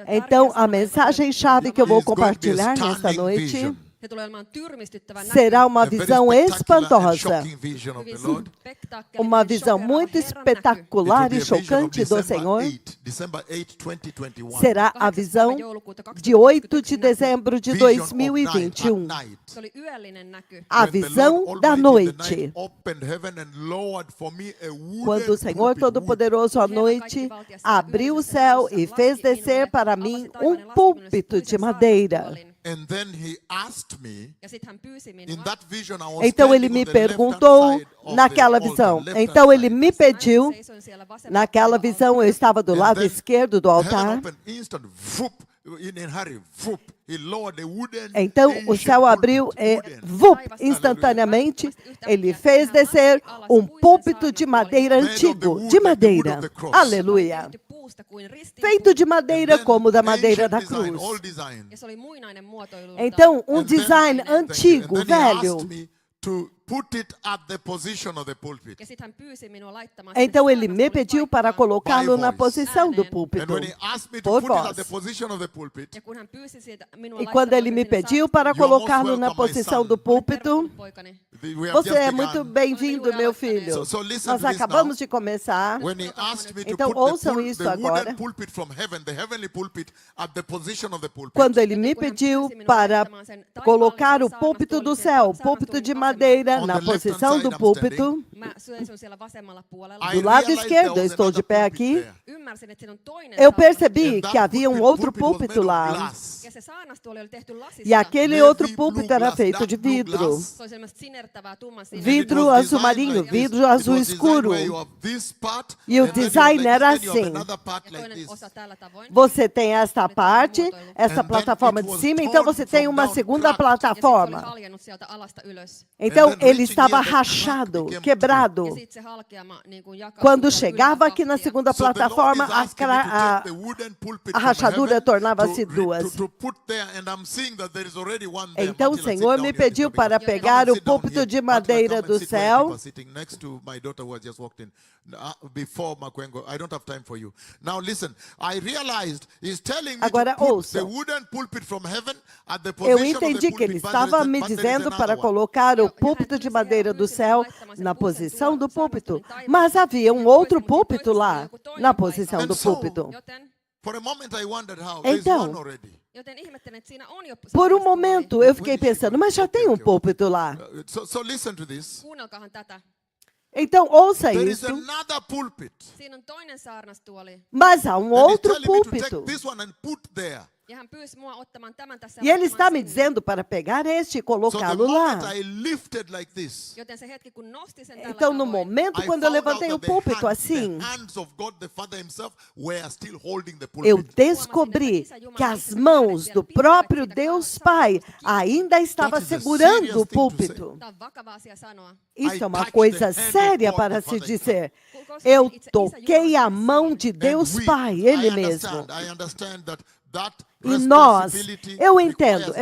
Então, a mensagem-chave que eu vou compartilhar nesta noite será uma visão espantosa, uma visão muito espetacular e chocante do Senhor. Será a visão de 8 de dezembro de 2021. A visão da noite. Quando o Senhor Todo-Poderoso à noite abriu o céu e fez descer para mim um púlpito de madeira. Então ele me perguntou naquela visão. Então ele me pediu, naquela visão eu estava do lado esquerdo do altar. Então o céu abriu instantaneamente. Ele fez descer um púlpito de madeira antigo, de madeira. Aleluia. Feito de madeira como da madeira da cruz. Então, um design antigo, velho. Então ele me pediu para colocá-lo na posição do púlpito, por voz. E quando ele me pediu para colocá-lo na posição do púlpito, você é muito bem-vindo, meu filho. Nós acabamos de começar. Então ouçam isso agora. Quando ele me pediu para colocar o púlpito do céu, o púlpito de madeira, na posição do púlpito, do lado esquerdo, eu estou de pé aqui, eu percebi que havia um outro púlpito lá. E aquele outro púlpito era feito de vidro. Vidro azul marinho, vidro azul escuro. E o design era assim. Você tem esta parte, essa plataforma de cima, então você tem uma segunda plataforma. Então, ele estava rachado, quebrado. Quando chegava aqui na segunda plataforma, a rachadura tornava-se duas. Então, o Senhor me pediu para pegar o púlpito de madeira do céu. Agora, ouça. Eu entendi que ele estava me dizendo para colocar o púlpito de madeira do céu na posição do púlpito. Mas havia um outro púlpito lá, na posição do púlpito. Então, por um momento eu fiquei pensando, mas já tem um púlpito lá. Então, ouça isso. Mas há um outro púlpito. E ele está me dizendo para pegar este e colocá-lo lá. Então, no momento quando eu levantei o púlpito assim, eu descobri que as mãos do próprio Deus Pai ainda estavam segurando o púlpito. Isso é uma coisa séria para se dizer. Eu toquei a mão de Deus Pai, Ele mesmo. E nós, eu entendo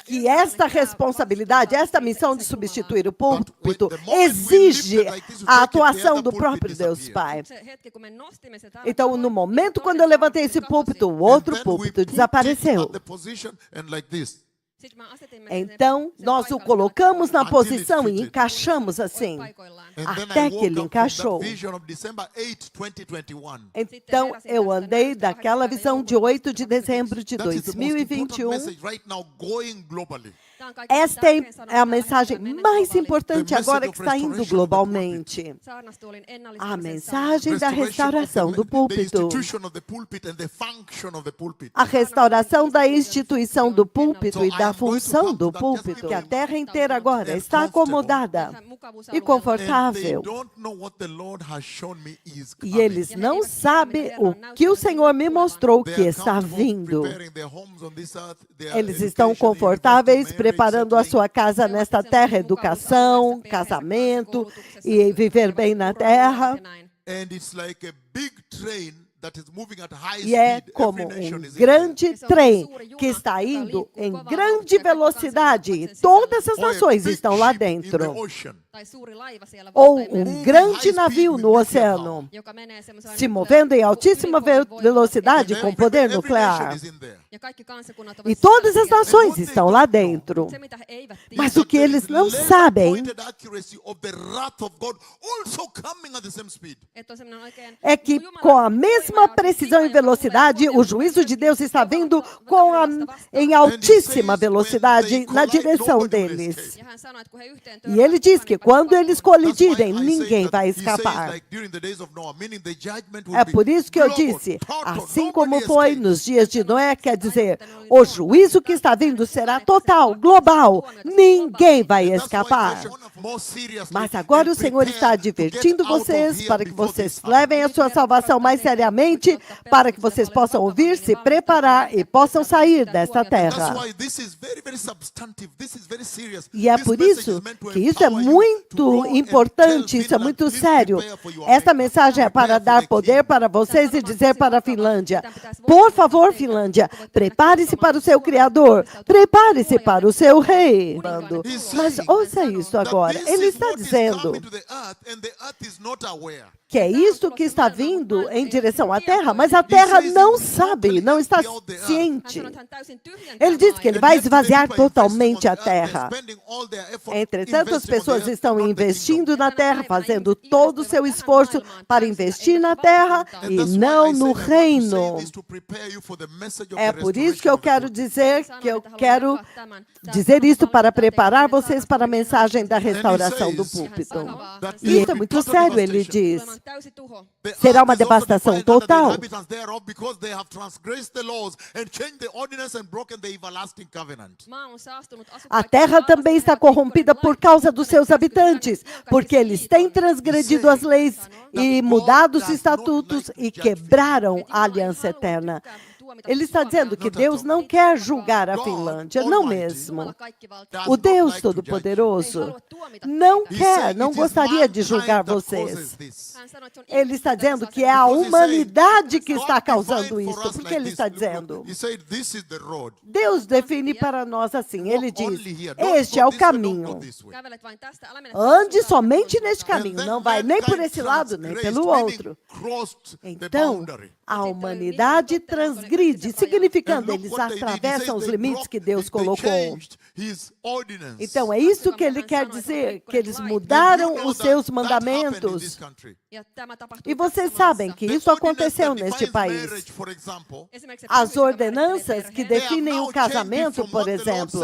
que esta responsabilidade, esta missão de substituir o púlpito exige a atuação do próprio Deus Pai. Então, no momento quando eu levantei esse púlpito, o outro púlpito desapareceu. Então, nós o colocamos na posição e encaixamos assim, até que ele encaixou. Então, eu andei daquela visão de 8 de dezembro de 2021. Esta é a mensagem mais importante agora que está indo globalmente. A mensagem da restauração do púlpito. A restauração da instituição do púlpito e da função do púlpito. Que a terra inteira agora está acomodada e confortável. E eles não sabem o que o Senhor me mostrou que está vindo. Eles estão confortáveis, preparando a sua casa nesta terra, educação, casamento e viver bem na terra. E é como um grande trem que está indo em grande velocidade. Todas as nações estão lá dentro. Ou um grande navio no oceano, se movendo em altíssima velocidade com poder nuclear. E todas as nações estão lá dentro. Mas o que eles não sabem é que com a mesma precisão e velocidade, o juízo de Deus está vindo em altíssima velocidade na direção deles. E ele diz que quando eles colidirem, ninguém vai escapar. É por isso que eu disse, assim como foi nos dias de Noé, quer dizer, o juízo que está vindo será total, global. Ninguém vai escapar. Mas agora o Senhor está advertindo vocês para que vocês levem a sua salvação mais seriamente, para que vocês possam ouvir, se preparar e possam sair desta terra. E é por isso que isso é muito importante, isso é muito sério. Esta mensagem é para dar poder para vocês e dizer para a Finlândia, por favor, Finlândia, prepare-se para o seu Criador, prepare-se para o seu rei. Mas ouça isso agora, ele está dizendo que é isto que está vindo em direção à Terra, mas a Terra não sabe, não está ciente. Ele diz que ele vai esvaziar totalmente a Terra. Entretanto, as pessoas estão investindo na Terra, fazendo todo o seu esforço para investir na Terra e não no reino. É por isso que eu quero dizer isto para preparar vocês para a mensagem da restauração do púlpito. E isso é muito sério, ele diz. Será uma devastação total. A terra também está corrompida por causa dos seus habitantes, porque eles têm transgredido as leis e mudado os estatutos e quebraram a aliança eterna. Ele está dizendo que Deus não quer julgar a Finlândia, não mesmo. O Deus Todo-Poderoso não gostaria de julgar vocês. Ele está dizendo que é a humanidade que está causando isso. Por que ele está dizendo? Deus define para nós assim, ele diz, este é o caminho. Ande somente neste caminho, não vai nem por esse lado, nem pelo outro. Então, a humanidade transgride, significando eles atravessam os limites que Deus colocou. Então, é isso que ele quer dizer, que eles mudaram os seus mandamentos. E vocês sabem que isso aconteceu neste país. As ordenanças que definem o casamento, por exemplo,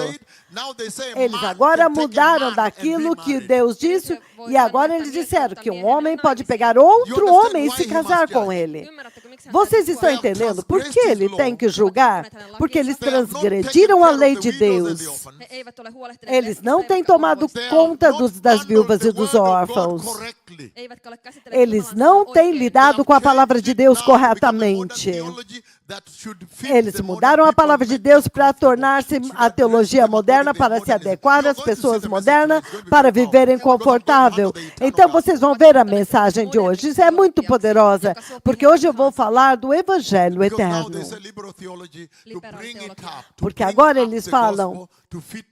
eles agora mudaram daquilo que Deus disse e agora eles disseram que um homem pode pegar outro homem e se casar com ele. Vocês estão entendendo por que ele tem que julgar? Porque eles transgrediram a lei de Deus. Eles não têm tomado conta das viúvas e dos órfãos. Eles não têm lidado com a palavra de Deus corretamente. Eles mudaram a palavra de Deus para tornar-se a teologia moderna, para se adequar às pessoas modernas, para viverem confortável. Então, vocês vão ver a mensagem de hoje. Isso é muito poderosa, porque hoje eu vou falar do Evangelho eterno. Porque agora eles falam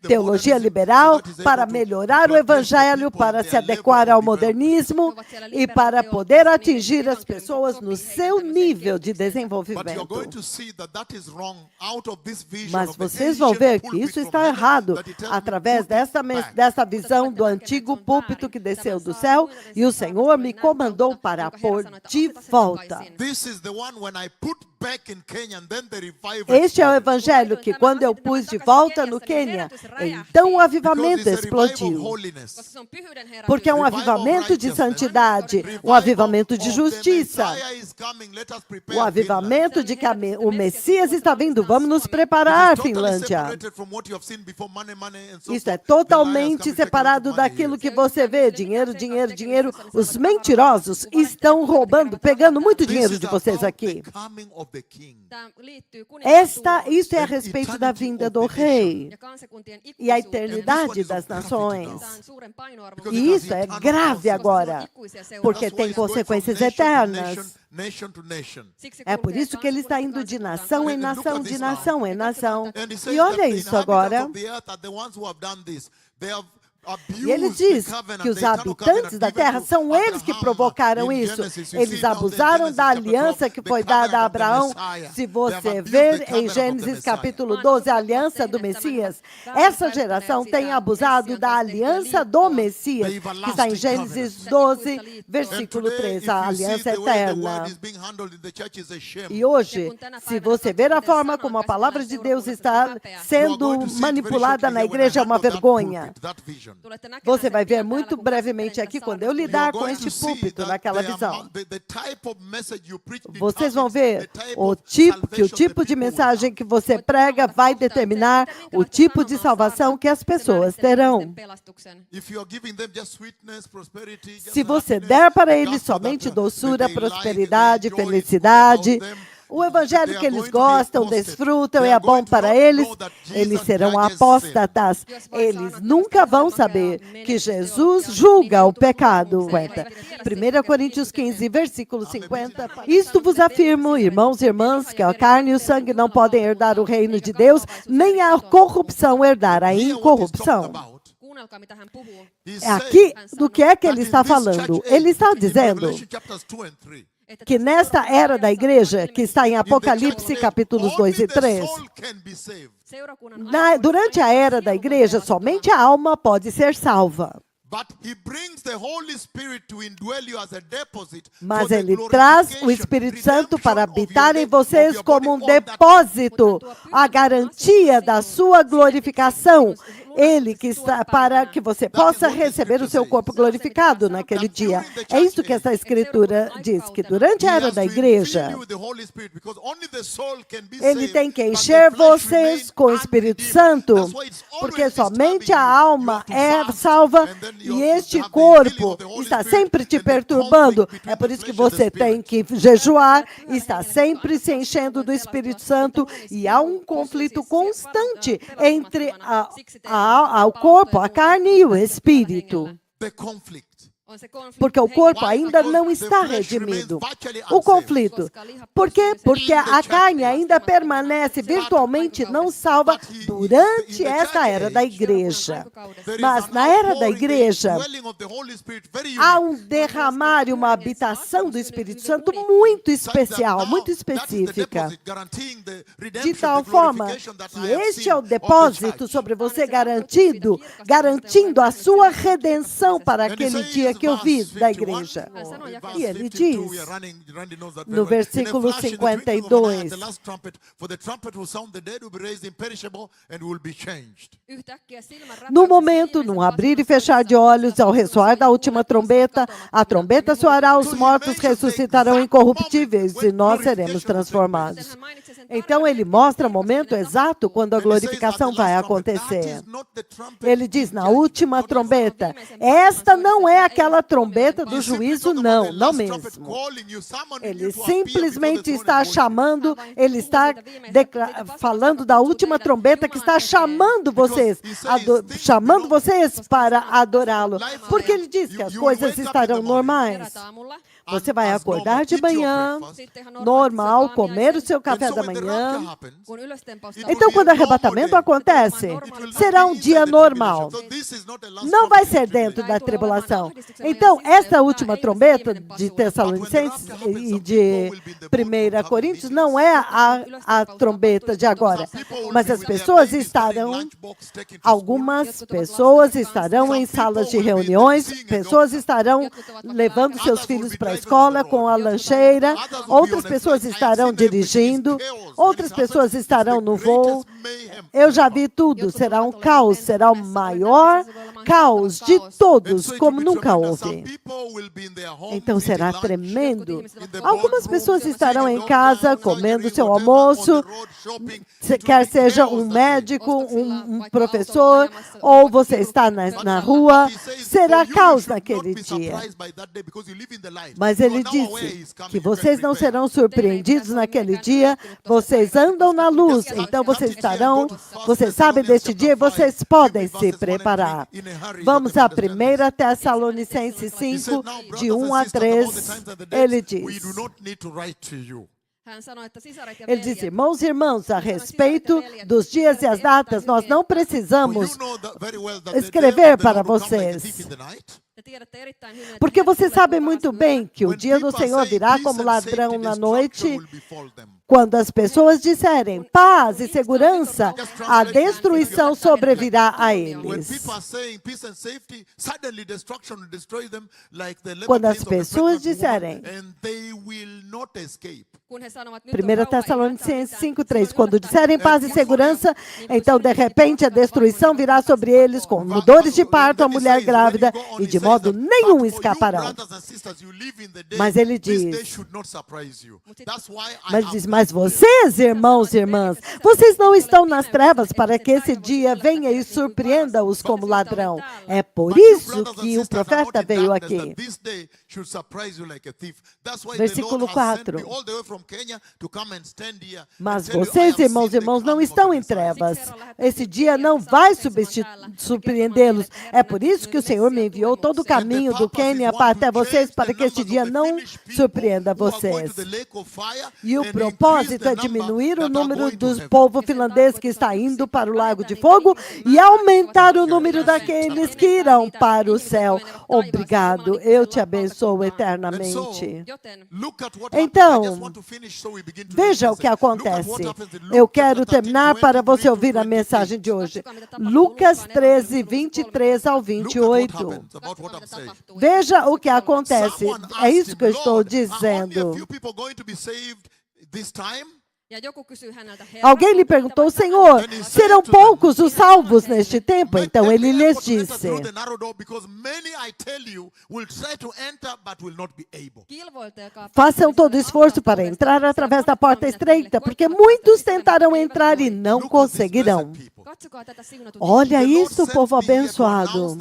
teologia liberal para melhorar o Evangelho, para se adequar ao modernismo e para poder atingir as pessoas no seu nível de desenvolvimento. Mas vocês vão ver que isso está errado através dessa visão do antigo púlpito que desceu do céu e o Senhor me comandou para pôr de volta. Este é o evangelho que quando eu pus de volta no Quênia, então o avivamento explodiu. Porque é um avivamento de santidade, um avivamento de justiça, o avivamento de que o Messias está vindo. Vamos nos preparar, Finlândia. Isso é totalmente separado daquilo que você vê. Dinheiro, dinheiro, dinheiro. Os mentirosos estão roubando, pegando muito dinheiro de vocês aqui. Isso é a respeito da vinda do rei e a eternidade das nações. E isso é grave agora, porque tem consequências eternas. É por isso que ele está indo de nação em nação, de nação em nação. E olha isso agora. E ele diz que os habitantes da terra são eles que provocaram isso. Eles abusaram da aliança que foi dada a Abraão. Se você ver em Gênesis capítulo 12, a aliança do Messias, essa geração tem abusado da aliança do Messias, que está em Gênesis 12, versículo 3, a aliança eterna. E hoje, se você ver a forma como a palavra de Deus está sendo manipulada na igreja, é uma vergonha. Você vai ver muito brevemente aqui, quando eu lidar com este púlpito, naquela visão. Vocês vão ver o tipo de mensagem que você prega vai determinar o tipo de salvação que as pessoas terão. Se você der para eles somente doçura, prosperidade, felicidade, o evangelho que eles gostam, desfrutam e é bom para eles, eles serão apóstatas. Eles nunca vão saber que Jesus julga o pecado. 1 Coríntios 15, versículo 50. Isto vos afirmo, irmãos e irmãs, que a carne e o sangue não podem herdar o reino de Deus, nem a corrupção herdar a incorrupção. Aqui, do que é que ele está falando? Ele está dizendo que nesta era da igreja, que está em Apocalipse capítulos 2 e 3, durante a era da igreja, somente a alma pode ser salva. Mas ele traz o Espírito Santo para habitar em vocês como um depósito, a garantia da sua glorificação. Ele que está para que você possa receber o seu corpo glorificado naquele dia. É isso que essa escritura diz, que durante a era da igreja, ele tem que encher vocês com o Espírito Santo, porque somente a alma é salva e este corpo está sempre te perturbando. É por isso que você tem que jejuar, está sempre se enchendo do Espírito Santo e há um conflito constante entre ao corpo, a carne e o espírito. Porque o corpo ainda não está redimido. O conflito. Por quê? Porque a carne ainda permanece virtualmente não salva durante essa era da igreja. Mas na era da igreja, há um derramar e uma habitação do Espírito Santo muito especial, muito específica. De tal forma que este é o depósito sobre você garantindo a sua redenção para aquele dia que eu vi da igreja. E ele diz, no versículo 52, no momento, num abrir e fechar de olhos, ao ressoar da última trombeta, a trombeta soará, os mortos ressuscitarão incorruptíveis e nós seremos transformados. Então, ele mostra o momento exato quando a glorificação vai acontecer. Ele diz, na última trombeta, esta não é aquela trombeta do juízo, não mesmo. Ele simplesmente está chamando, ele está falando da última trombeta que está chamando vocês para adorá-lo. Porque ele diz que as coisas estarão normais. Você vai acordar de manhã, normal, comer o seu café da manhã. Então, quando o arrebatamento acontece, será um dia normal. Não vai ser dentro da tribulação. Então, essa última trombeta de Tessalonicenses e de 1 Coríntios não é a trombeta de agora. Mas as pessoas algumas pessoas estarão em salas de reuniões, pessoas estarão levando seus filhos para a escola com a lancheira, outras pessoas estarão dirigindo, outras pessoas estarão no voo. Eu já vi tudo, será um caos, será o maior caos de todos, como nunca houve. Então será tremendo. Algumas pessoas estarão em casa comendo seu almoço, quer seja um médico, um professor, ou você está na rua, será caos naquele dia. Mas ele disse que vocês não serão surpreendidos naquele dia, vocês andam na luz, então vocês sabem deste dia e vocês podem se preparar. Vamos a 1 Tessalonicenses 5, de 1 a 3, ele diz. Ele diz, irmãos e irmãs, a respeito dos dias e as datas, nós não precisamos escrever para vocês. Porque vocês sabem muito bem que o dia do Senhor virá como ladrão na noite, quando as pessoas disserem paz e segurança, a destruição sobrevirá a eles. Quando as pessoas disserem, 1 Tessalonicenses 5:3, quando disserem paz e segurança, então de repente a destruição virá sobre eles como dores de parto a mulher grávida e de modo nenhum escaparão. Mas ele diz, mas vocês, irmãos e irmãs, vocês não estão nas trevas para que esse dia venha e surpreenda-os como ladrão. É por isso que o profeta veio aqui. Versículo 4. Mas vocês, irmãos e irmãs, não estão em trevas. Esse dia não vai surpreendê-los. É por isso que o Senhor me enviou todo o caminho do Quênia até vocês, para que este dia não surpreenda vocês. E o propósito é diminuir o número do povo finlandês que está indo para o Lago de Fogo e aumentar o número daqueles que irão para o céu. Obrigado, eu te abençoo eternamente. Então, veja o que acontece. Eu quero terminar para você ouvir a mensagem de hoje. Lucas 13, 23 ao 28. Veja o que acontece. É isso que eu estou dizendo. Alguém lhe perguntou, Senhor, serão poucos os salvos neste tempo? Então ele lhes disse, façam todo esforço para entrar através da porta estreita, porque muitos tentarão entrar e não conseguirão. Olha isso, povo abençoado.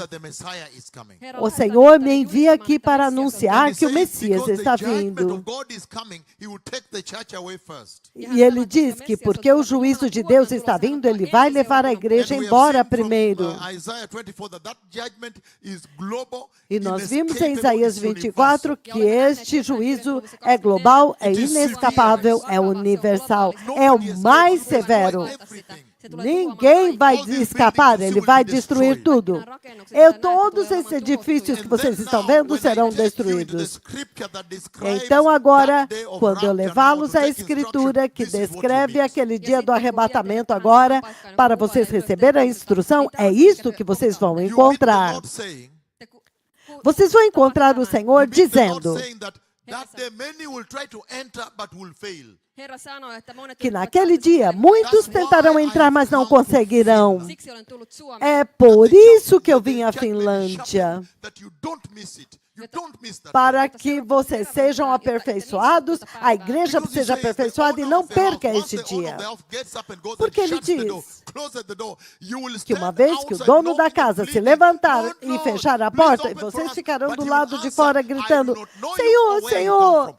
O Senhor me envia aqui para anunciar que o Messias está vindo. E ele diz que porque o juízo de Deus está vindo, ele vai levar a igreja embora primeiro. E nós vimos em Isaías 24 que este juízo é global, é inescapável, é universal, é o mais severo. Ninguém vai escapar, ele vai destruir tudo. Todos esses edifícios que vocês estão vendo serão destruídos. Então agora, quando eu levá-los à Escritura, que descreve aquele dia do arrebatamento agora, para vocês receberem a instrução, é isso que vocês vão encontrar. Vocês vão encontrar o Senhor dizendo que naquele dia muitos tentarão entrar, mas não conseguirão. É por isso que eu vim à Finlândia. Para que vocês sejam aperfeiçoados, a igreja seja aperfeiçoada e não perca este dia. Porque ele diz que uma vez que o dono da casa se levantar e fechar a porta, vocês ficarão do lado de fora gritando, Senhor, Senhor.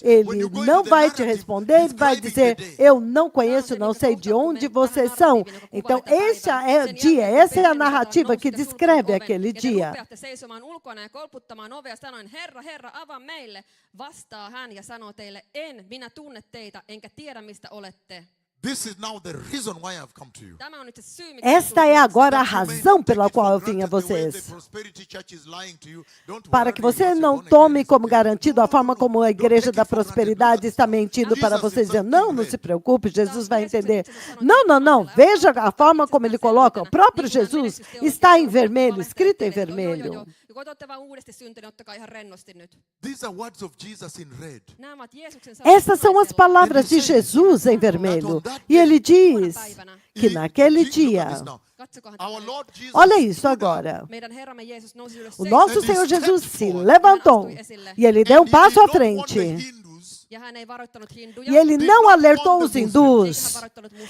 Ele não vai te responder, vai dizer, eu não conheço, não sei de onde vocês são. Então, esse é o dia, essa é a narrativa que descreve aquele dia. Kolputtamaan ovea, sanoin, Herra, Herra, avaa meille. Vastaa hän ja sanoo teille, en, minä tunne teitä, enkä tiedä, mista olette. Esta é agora a razão pela qual eu vim a vocês. Para que você não tome como garantido a forma como a Igreja da Prosperidade está mentindo para vocês, dizendo, não se preocupe, Jesus vai entender. Não, veja a forma como ele coloca. O próprio Jesus está em vermelho, escrito em vermelho. These are words of Jesus in red. Essas são as palavras de Jesus em vermelho. E ele diz que naquele dia, olha isso agora, o nosso Senhor Jesus se levantou e ele deu um passo à frente. E ele não alertou os hindus,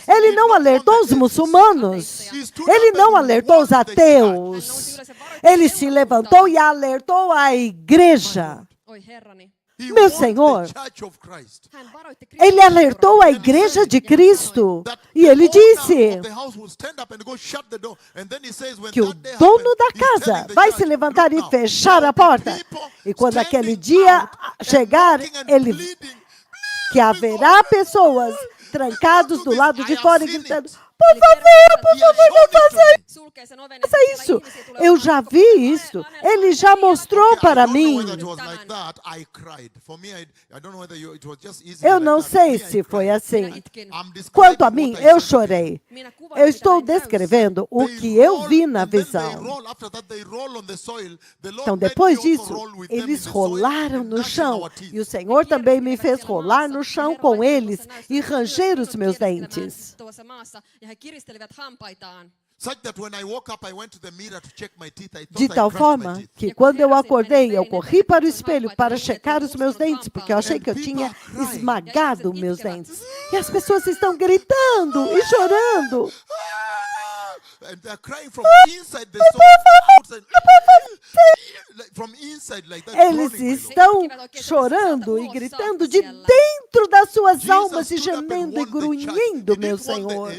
ele não alertou os muçulmanos, ele não alertou os ateus, ele se levantou e alertou a igreja. Meu Senhor, ele alertou a igreja de Cristo e ele disse que o dono da casa vai se levantar e fechar a porta. E quando aquele dia chegar, que haverá pessoas trancadas do lado de fora e gritando: por favor, não faça isso. Eu já vi isso. Ele já mostrou para mim. Eu não sei se foi assim. Quanto a mim, eu chorei. Eu estou descrevendo o que eu vi na visão. Então, depois disso, eles rolaram no chão. E o Senhor também me fez rolar no chão com eles e ranger os meus dentes. De tal forma que quando eu acordei, eu corri para o espelho para checar os meus dentes, porque eu achei que eu tinha esmagado meus dentes. E as pessoas estão gritando e chorando. Eles estão chorando e gritando de dentro das suas almas e gemendo e grunhindo, meu Senhor.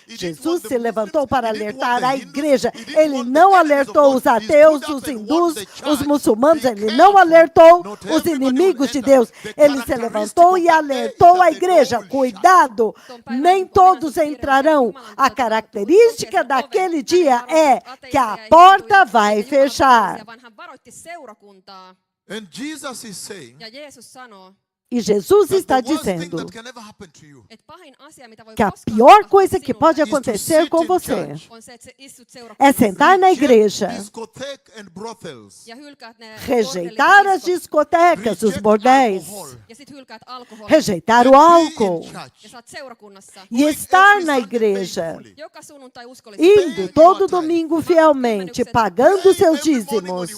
Jesus se levantou para alertar a igreja. Ele não alertou os ateus, os hindus, os muçulmanos. Ele não alertou os inimigos de Deus. Ele se levantou e alertou a igreja. Cuidado, nem todos entrarão. A característica daquele dia é que a porta vai fechar. E Jesus está dizendo que a pior coisa que pode acontecer com você é sentar na igreja, rejeitar as discotecas, os bordéis, rejeitar o álcool e estar na igreja, indo todo domingo fielmente, pagando seus dízimos,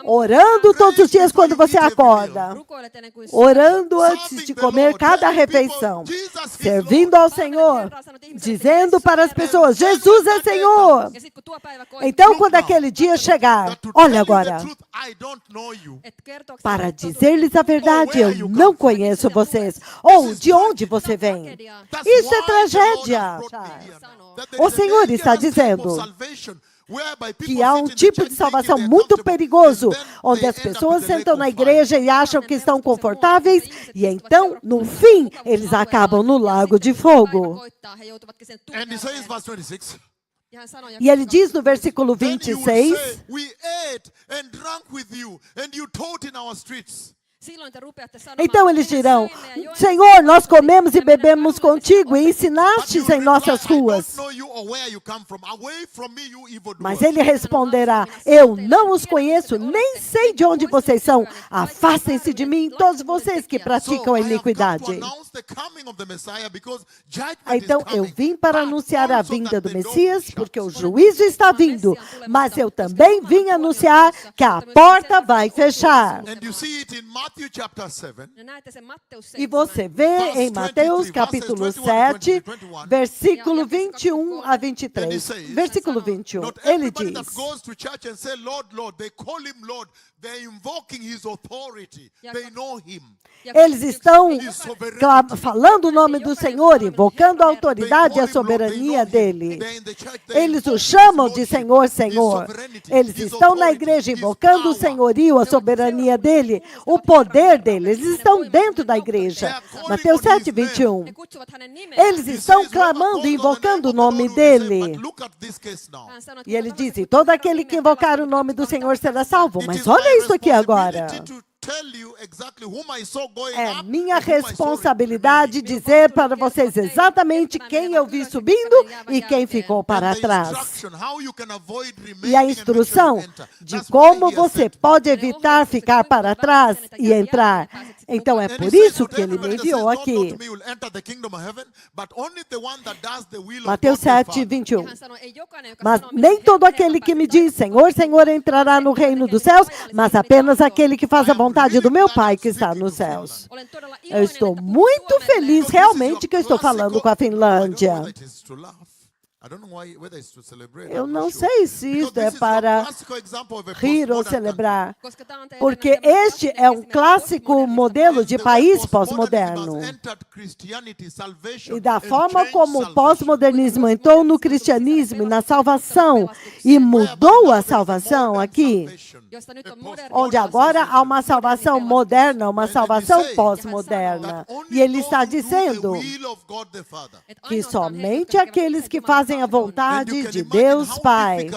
orando todos os dias quando você acorda, orando antes de comer cada refeição, servindo ao Senhor, dizendo para as pessoas: Jesus é Senhor. Então, quando aquele dia chegar, olha agora, para dizer-lhes a verdade, eu não conheço vocês, ou de onde você vem. Isso é tragédia. O Senhor está dizendo que há um tipo de salvação muito perigoso, onde as pessoas sentam na igreja e acham que estão confortáveis, e então, no fim, eles acabam no lago de fogo. E ele diz no versículo 26, então eles dirão: Senhor, nós comemos e bebemos contigo e ensinastes em nossas ruas. Mas ele responderá: eu não os conheço, nem sei de onde vocês são. Afastem-se de mim, todos vocês que praticam a iniquidade. Então eu vim para anunciar a vinda do Messias, porque o juízo está vindo. Mas eu também vim anunciar que a porta vai fechar. E você vê em Mateus capítulo 7, versículo 21 a 23. Versículo 21, ele diz: eles estão falando o nome do Senhor, invocando a autoridade e a soberania dele. Eles o chamam de Senhor, Senhor. Eles estão na igreja invocando o senhorio, a soberania dele, o poder dele. Eles estão dentro da igreja. Mateus 7, 21. Eles estão clamando e invocando o nome dele. E ele diz: todo aquele que invocar o nome do Senhor será salvo. Mas olha isso aqui agora. É minha responsabilidade dizer para vocês exatamente quem eu vi subindo e quem ficou para trás. E a instrução de como você pode evitar ficar para trás e entrar. Então é por isso que ele me enviou aqui. Mateus 7, 21. Mas nem todo aquele que me diz, Senhor, Senhor, entrará no reino dos céus, mas apenas aquele que faz a vontade do meu Pai que está nos céus. Eu estou muito feliz realmente que eu estou falando com a Finlândia. Eu não sei se isso é para rir ou celebrar, porque este é um clássico modelo de país pós-moderno. E da forma como o pós-modernismo entrou no cristianismo e na salvação e mudou a salvação aqui, onde agora há uma salvação moderna, uma salvação pós-moderna. E ele está dizendo que somente aqueles que fazem a vontade de Deus Pai.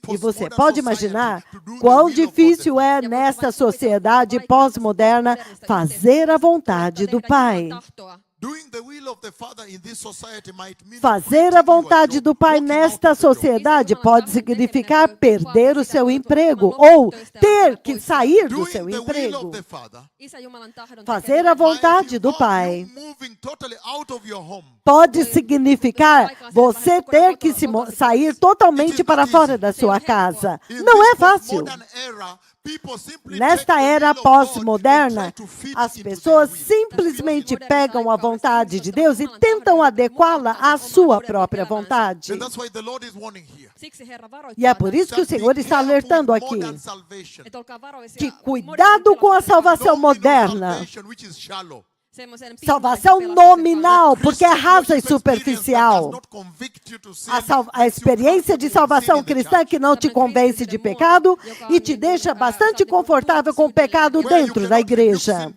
E você pode imaginar quão difícil é nesta sociedade pós-moderna fazer a vontade do Pai. Fazer a vontade do Pai nesta sociedade pode significar perder o seu emprego ou ter que sair do seu emprego. Fazer a vontade do Pai pode significar você ter que sair totalmente para fora da sua casa. Não é fácil. Nesta era pós-moderna, as pessoas simplesmente pegam a vontade de Deus e tentam adequá-la à sua própria vontade. E é por isso que o Senhor está alertando aqui. Que cuidado com a salvação moderna. Salvação nominal, porque é rasa e superficial. A experiência de salvação cristã que não te convence de pecado e te deixa bastante confortável com o pecado dentro da igreja.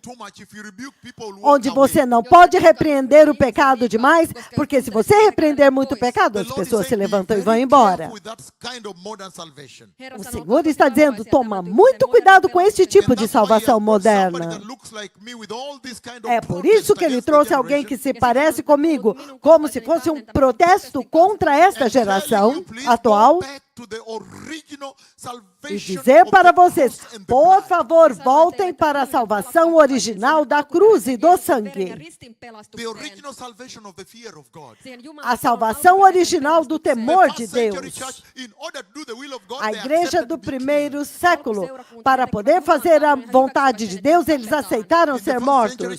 Onde você não pode repreender o pecado demais, porque se você repreender muito o pecado, as pessoas se levantam e vão embora. O Senhor está dizendo, toma muito cuidado com este tipo de salvação moderna. É por isso que ele trouxe alguém que se parece comigo, como se fosse um protesto contra esta geração atual. E dizer para vocês, por favor, voltem para a salvação original da cruz e do sangue. A salvação original do temor de Deus. A igreja do primeiro século, para poder fazer a vontade de Deus, eles aceitaram ser mortos.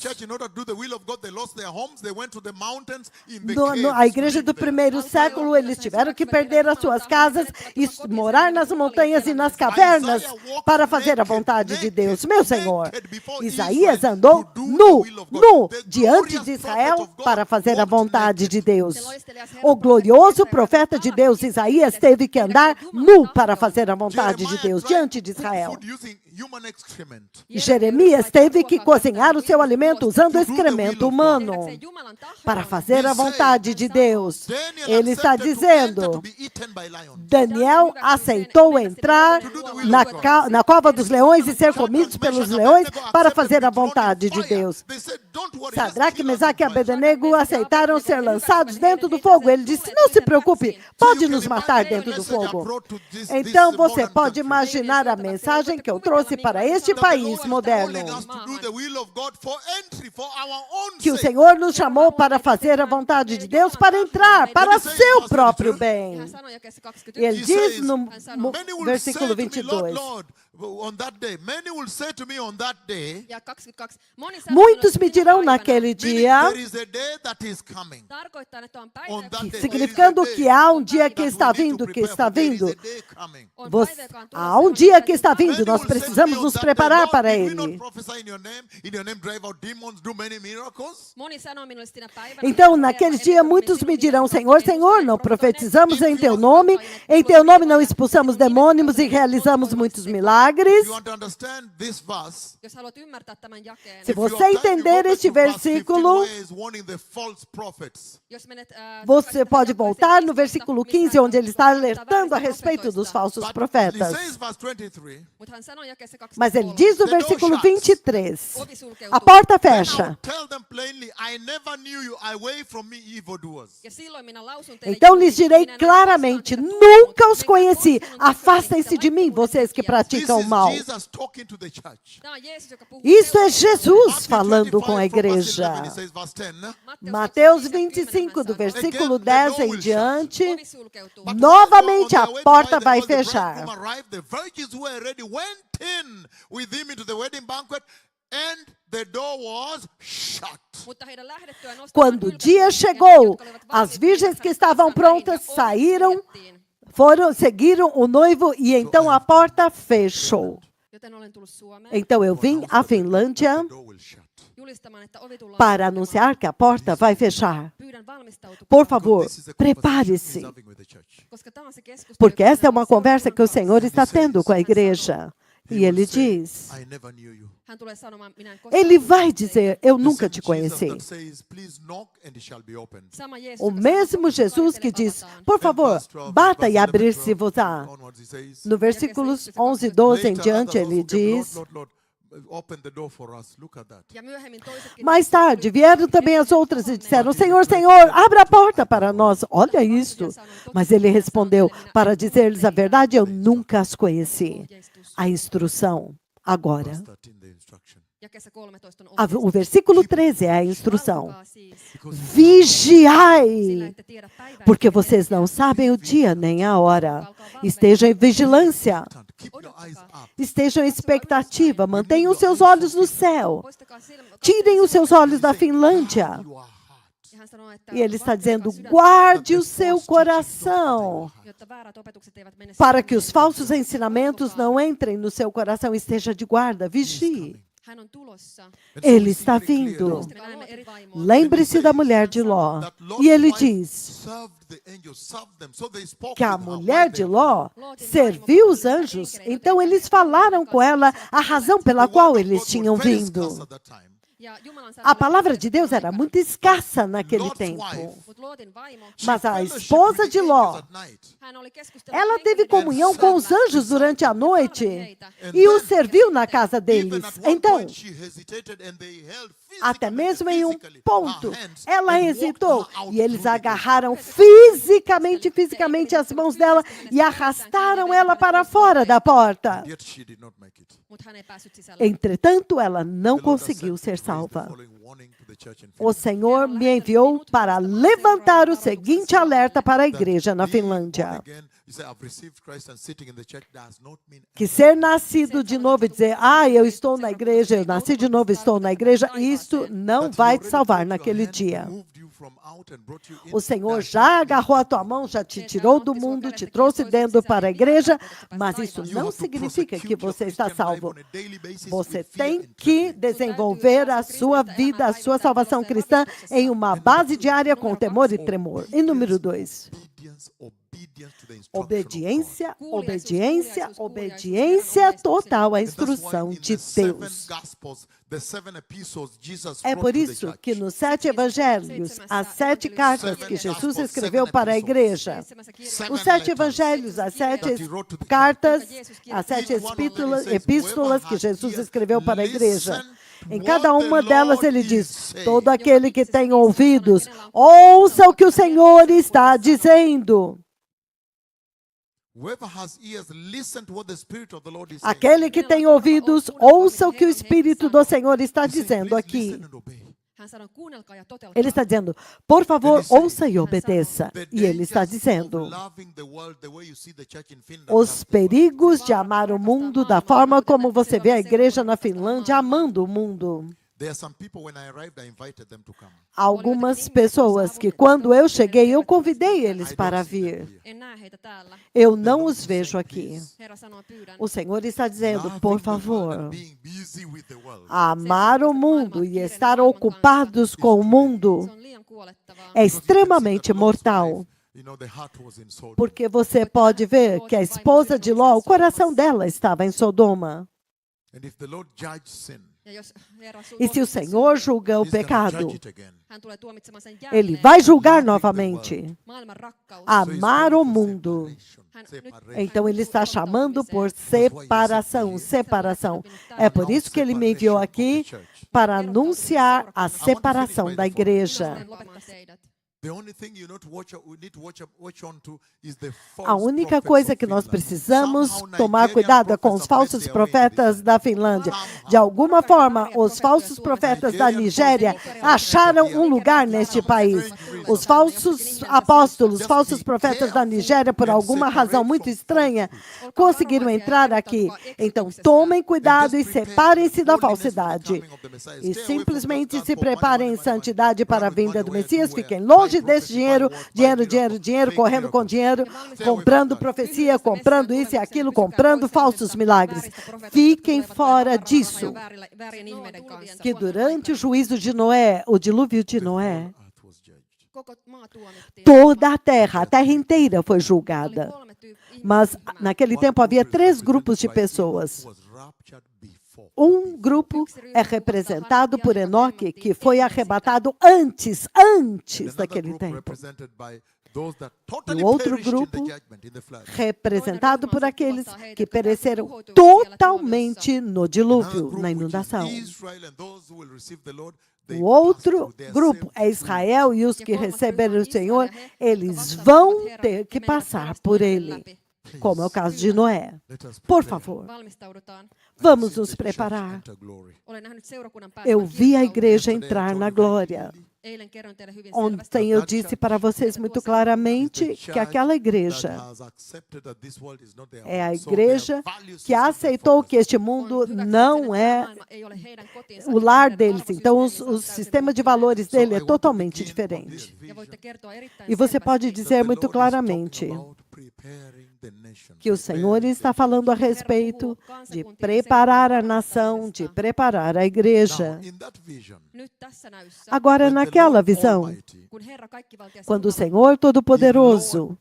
A igreja do primeiro século, eles tiveram que perder as suas casas e morar nas montanhas e nas cavernas para fazer a vontade de Deus. Meu Senhor, Isaías andou nu diante de Israel para fazer a vontade de Deus. O glorioso profeta de Deus, Isaías, teve que andar nu para fazer a vontade de Deus diante de Israel. Jeremias teve que cozinhar o seu alimento usando excremento humano para fazer a vontade de Deus. Ele está dizendo, Daniel aceitou entrar na cova dos leões e ser comidos pelos leões para fazer a vontade de Deus. Sadraque, Mesaque e Abednego aceitaram ser lançados dentro do fogo. Ele disse, não se preocupe, pode nos matar dentro do fogo. Então você pode imaginar a mensagem que eu trouxe para este país moderno. Que o Senhor nos chamou para fazer a vontade de Deus, para entrar para seu próprio bem. Ele diz no versículo 22. Muitos me dirão naquele dia, significando que há um dia que está vindo, há um dia que está vindo, nós precisamos nos preparar para ele. Então, naquele dia, muitos me dirão, Senhor, Senhor, não profetizamos em teu nome não expulsamos demônios e realizamos muitos milagres. milagres. If you want to understand this verse, Jos haluat ymmärtää tämän jakeen, Se if you você have time, you go entender back este to verse 15 versículo, where he's warning the false prophets. jos menet você takaisin pode tähän voltar jakeeseen no 15, versículo missä 15, hän onde ele está varoittaa alertando a väärisistä respeito dos profetoista. falsos But he profetas. says, verse 23, Mutta hän sanoi jakeessa Mas ele 23, diz no The door versículo shuts. 23, ovi sulkeutuu. a porta then I fecha. will tell them plainly, I never knew you, away from me, evildoers. Ja silloin minä lausun teille Então julki, lhes direi minä en ole claramente, koskaan teitä nunca tuntenut, os menkää conheci. pois minun tyköni, Afastem-se te de mim, laittomuuden vocês que tekijät. This praticam is o mal. Jesus talking to the church. Tämä on Jeesus, joka puhuu Isso é seurakunnalle. Jesus Matthew falando 25 com a from verse 11, igreja. he says, verse 10. Mateus 25, 25, do hän sanoo, versículo Again, the 10 door em will diante, ovi sulkeutuu. But novamente while a they were on their way to porta buy the vai oil, the fechar. bridegroom arrived, the virgins who were ready went in with him into the wedding banquet, and the door was shut. Mutta heidän lähdettyään nostamaan Quando o yltäs dia ne, chegou, jotka olivat as valmiit virgens menivät que hänen estavam kanssaan väliin, prontas ja ovi saíram, suljettiin. seguiram o noivo e então a porta fechou. Joten olen tullut Suomeen Então eu vim à Finlândia The door will shut. julistamaan, että ovi tullaan para sulkemaan. anunciar que a porta vai fechar. Pyydän valmistautumaan, Por favor, This is a conversation prepare-se, he's having with the church. koska tämä on se keskustelu, porque jota esta é minä uma conversa que o seurakunnan Senhor kanssa. está tendo com a igreja. He E will ele say, diz, I never knew you. Hän tulee sanomaan, minä en koskaan ele tuntenut vai teitä. dizer, eu The nunca same te Jesus conheci. that says, please knock and it shall be opened. Sama Jeesus, O joka mesmo sanoo, Jesus que "Kokeile, diz, avataan." por And favor, verse 12, bata verse e 11, abrir-se-vos-á. onwards, he says, No versículos 11 e 12 em later, diante, others ele also came, diz, Lord, Lord, Lord, open the door for us. Look at that. Ja myöhemmin toisetkin mais naiset tarde tulivat vieram também ennen as outras e Johannes. disseram, Senhor, Senhor, abra a porta para nós. Olha isto. Mas ele respondeu, para dizer-lhes a verdade, eu nunca as conheci. A instrução, agora. Verse 13, the instruction. Jakeessa 13 on O versículo 13 é a instrução. Valvokaa siis, Because sillä Vigiai, ette tiedä päivää, porque eikä vocês hetkeä. não sabem o dia nem a hora. Estejam em vigilância, keep your eyes up. estejam em expectativa, mantenham os seus olhos no céu. Poistakaa silmät- Tirem os seus olhos da Finlândia. Guard your heart. Ja hän sanoo, että E ele está vartioikaa dizendo, sydäntä, guarde o seu coração, jotta väärät opetukset eivät mene para sisään. que os falsos ensinamentos não entrem no seu coração. Esteja de guarda, vigie. Hän on tulossa. And so Ele we está see very clear vindo. now Me näemme eri vaimoa. Lembre-se da mulher de Ló. that Lot's E ele wife diz served the angels, served them. So they spoke que a with her mulher while de they Ló serviu os anjos, então eles falaram com ela a razão pela qual eles tinham vindo. Ja Jumalan sana A oli palavra de kirjoitettu Deus era aikana. muito escassa naquele Lot's tempo. wife, Mut Lootin vaimo, Mas a esposa de Ló, hän oli keskustellut ela teve henkilöiden comunhão kanssa com os anjos durante a noite e os serviu na casa deles. Então, até mesmo em um ponto, ela hesitou e eles agarraram fisicamente as mãos dela e arrastaram ela para fora da porta. Mut hän ei päässyt sisälle. Entretanto, ela não conseguiu ser salva. O Senhor me enviou para levantar o seguinte alerta para a igreja na Finlândia: que ser nascido de novo e dizer, eu estou na igreja, eu nasci de novo, estou na igreja, isso não vai te salvar naquele dia. O Senhor já agarrou a tua mão, já te tirou do mundo, te trouxe dentro para a igreja, mas isso não significa que você está salvo. Você tem que desenvolver a sua vida, a sua salvação cristã em uma base diária com temor e tremor. E número 2, obediência, obediência, obediência total à instrução de Deus. É por isso que nos 7 evangelhos, as 7 cartas que Jesus escreveu para a igreja, os 7 evangelhos, as 7 cartas, as 7 epístolas que Jesus escreveu para a igreja, em cada uma delas ele diz, todo aquele que tem ouvidos, ouça o que o Senhor está dizendo. Aquele que tem ouvidos, ouça o que o Espírito do Senhor está dizendo aqui. Hän sanoi, kuunnelkaa ja totelkaa. Ele está dizendo, por favor, ouça e obedeça. E ele está dizendo, os perigos de amar o mundo da forma como você vê a igreja na Finlândia amando o mundo. Algumas pessoas que quando eu cheguei, eu convidei eles para vir. En näe heitä täällä. Eu não os vejo aqui. Herra sanoo, pyydän. O Senhor está dizendo, por favor, amar o mundo e estar ocupados com o mundo Se on liian kuolettavaa. é extremamente mortal. You know, the heart was in Sodom. Porque você pode ver que a esposa de Ló, o coração dela estava em Sodoma. And if the Lord judged sin, Ja jos Herra E se o Senhor julga o He's gonna pecado, judge it again. hän tulee tuomitsemaan sen Ele jälleen. vai julgar novamente. Maailman rakkaus. Amar So o he's calling mundo. for separation. Então ele está chamando por separação, separação. É por isso que ele me enviou aqui para anunciar a separação da igreja. Minä lopettaa teidät. The only thing you need to watch on to is the false A única prophets coisa of que nós Finland. precisamos Somehow tomar Nigerian cuidado é com prophets os have falsos made their way into profetas this. da Finlândia. De alguma forma, os falsos profetas da Nigéria acharam um lugar neste país. Os falsos apóstolos, falsos profetas da Nigéria, por alguma razão muito estranha, conseguiram entrar aqui. Então, tomem cuidado e separem-se da falsidade. E simplesmente se preparem em santidade para a vinda do Messias. Fiquem longe desse dinheiro, dinheiro, correndo com dinheiro, comprando profecia, comprando isso e aquilo, comprando falsos milagres. Fiquem fora disso. Väärien ihmeiden kanssa. Que durante o juízo de Noé, o dilúvio de Noé, Earth was judged. Koko maa tuomittiin. toda a terra inteira foi Oli julgada. 3 ihmistä Mas ryhmää. naquele tempo havia 3 grupos de pessoas. Was raptured before. Um grupo é representado por Enoque, que foi arrebatado antes daquele group tempo. represented by those that totally E o outro perished in the grupo judgment, in the flood. Representado por aqueles que pereceram totalmente no dilúvio, Another na group, which inundação. is Israel, and those who will receive the Lord, they O pass outro through their grupo same é Israel e os Ja que kolmas receberam ryhmä o on Senhor, Israel, ja he, eles jotka vão vastaanottavat Herran, ter que he menevät passar por pelastusvuoren ele, läpi. como é o caso de Noé. Let us Por prepare favor, Valmistaudutaan. vamos and nos see the church preparar. enter glory. Olen nähnyt seurakunnan Eu pääsevän vi a kirkkauteen. igreja Yesterday I entrar told na you very glória. clearly Eilen kerroin teille hyvin Ontem selvästi. eu disse para vocês muito claramente que aquela igreja that has accepted that this world is not their é a home. So igreja their value que system is aceitou focused que este On mundo hyväksytty sen, não että tämä é maailma ei ole heidän kotinsa, o ja lar heidän deles. Então, o arvosysteeminsä on täysin sistema de muuttunut. valores So dele I é want to totalmente begin on this diferente. vision Ja voitte kertoa erittäin E você pode selvästi, dizer that the muito Lord is talking claramente about preparing the nation, que o Senhor preparing está the falando a respeito de preparar a nação, de preparar a igreja. Now, in that vision, nyt tässä näyssä, Agora, when the naquela Lord visão, Almighty, kun Herra kaikkivaltias quando o Jumala Senhor Todo-Poderoso,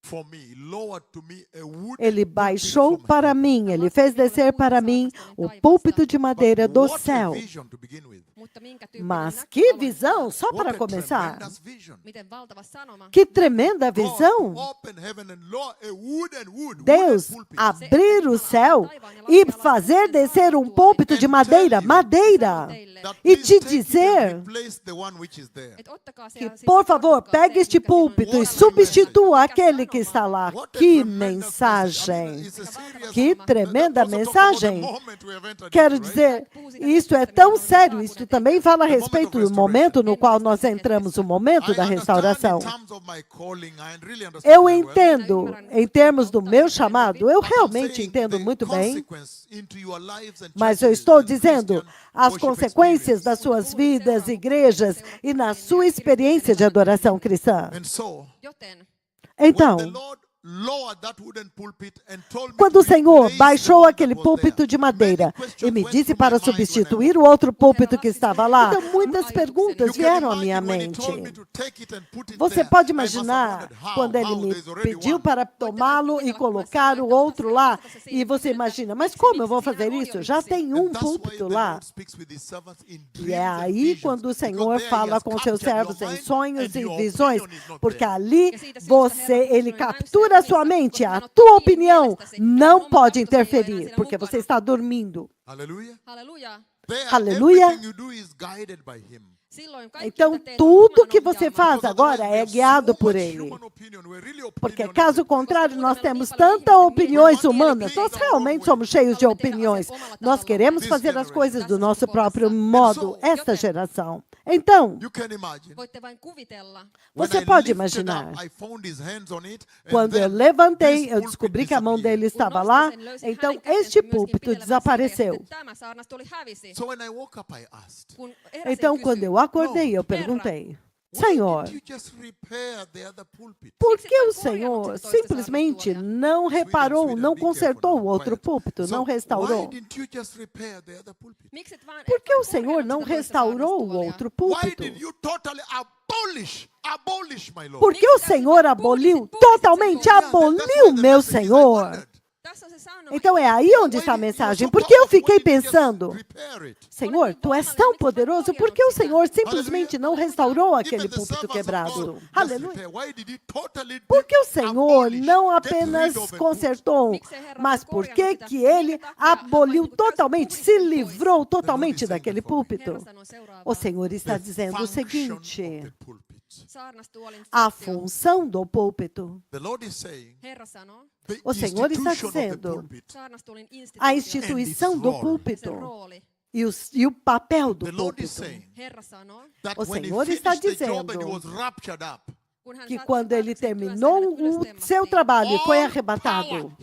for me, lowered to me a wooden Ele pulpit baixou from para heaven. mim, Ele fez descer para mim o púlpito de madeira But do what a céu. vision to begin with. mutta minkä tyyppinen Mas que visão, só What para a começar. tremendous vision. miten valtava sanoma. Que tremenda God visão. open heaven and lower a wooden Deus pulpit. abrir o céu e fazer descer um púlpito de madeira, That e please te take it and dizer replace the one which is there. Et ottakaa se que, ja sitten por favor, korjatkaa pegue se, este mikä siinä on. púlpito e What a substitua message. aquele que está lá. What a Que tremendous message. I mean, mensagem. it's a serious Que tremenda That also talks about the mensagem. moment we have entered Quero into, right? dizer, isto é tão sério, isto também fala a respeito do momento no qual nós entramos, o momento da I understand restauração. in terms of my calling, I really understand Eu very well. entendo, em termos do meu chamado, eu realmente entendo muito bem, mas eu estou dizendo as consequências das suas vidas, igrejas e na sua experiência de adoração cristã. Joten Então, quando o Senhor baixou aquele púlpito de madeira e me disse para substituir o outro púlpito que estava lá, então muitas perguntas vieram à minha mente. Você pode imaginar quando ele me pediu para tomá-lo e colocar o outro lá, e você imagina, mas como eu vou fazer isso? Já tem um púlpito lá. E é aí quando o Senhor fala com seus servos em sonhos e visões, porque ali ele captura a sua mente, a tua opinião não pode interferir, porque você está dormindo. Aleluia. halleluja. Aleluia. Silloin kaikki, Então, mitä teet, on tudo Jumalan que você ohjaama. faz agora é guiado por Ele. Porque, caso contrário, nós temos tantas opiniões humanas, nós realmente somos cheios de opiniões. Nós queremos fazer as coisas do nosso próprio modo, esta geração. Então, Voitte vain kuvitella. você pode imaginar. Quando eu levantei, eu descobri que a mão dele estava lá, então este púlpito desapareceu. Tämä saarnas tuli hävisi. Kun eräs Então, kysyi, quando eu acordei, eu perguntei, Senhor, por que o Senhor simplesmente não reparou, não consertou o outro púlpito, não restaurou? "Miksi et vaan Por que o korjannut Senhor não sitä toista restaurou o saarnastuolia?" outro púlpito? Abolish, my Lord. Porque o Senhor aboliu, totalmente aboliu, meu Senhor. Então é aí onde está a mensagem. Porque eu fiquei pensando, Senhor, Tu és tão poderoso, por que o Senhor simplesmente não restaurou aquele púlpito quebrado? Aleluia. Por que o Senhor não apenas consertou, mas por que que Ele aboliu totalmente, se livrou totalmente daquele púlpito? O Senhor está dizendo o seguinte, a função do púlpito. O Senhor está dizendo a instituição do púlpito e o papel do púlpito. O Senhor está dizendo que quando ele terminou o seu trabalho e foi arrebatado,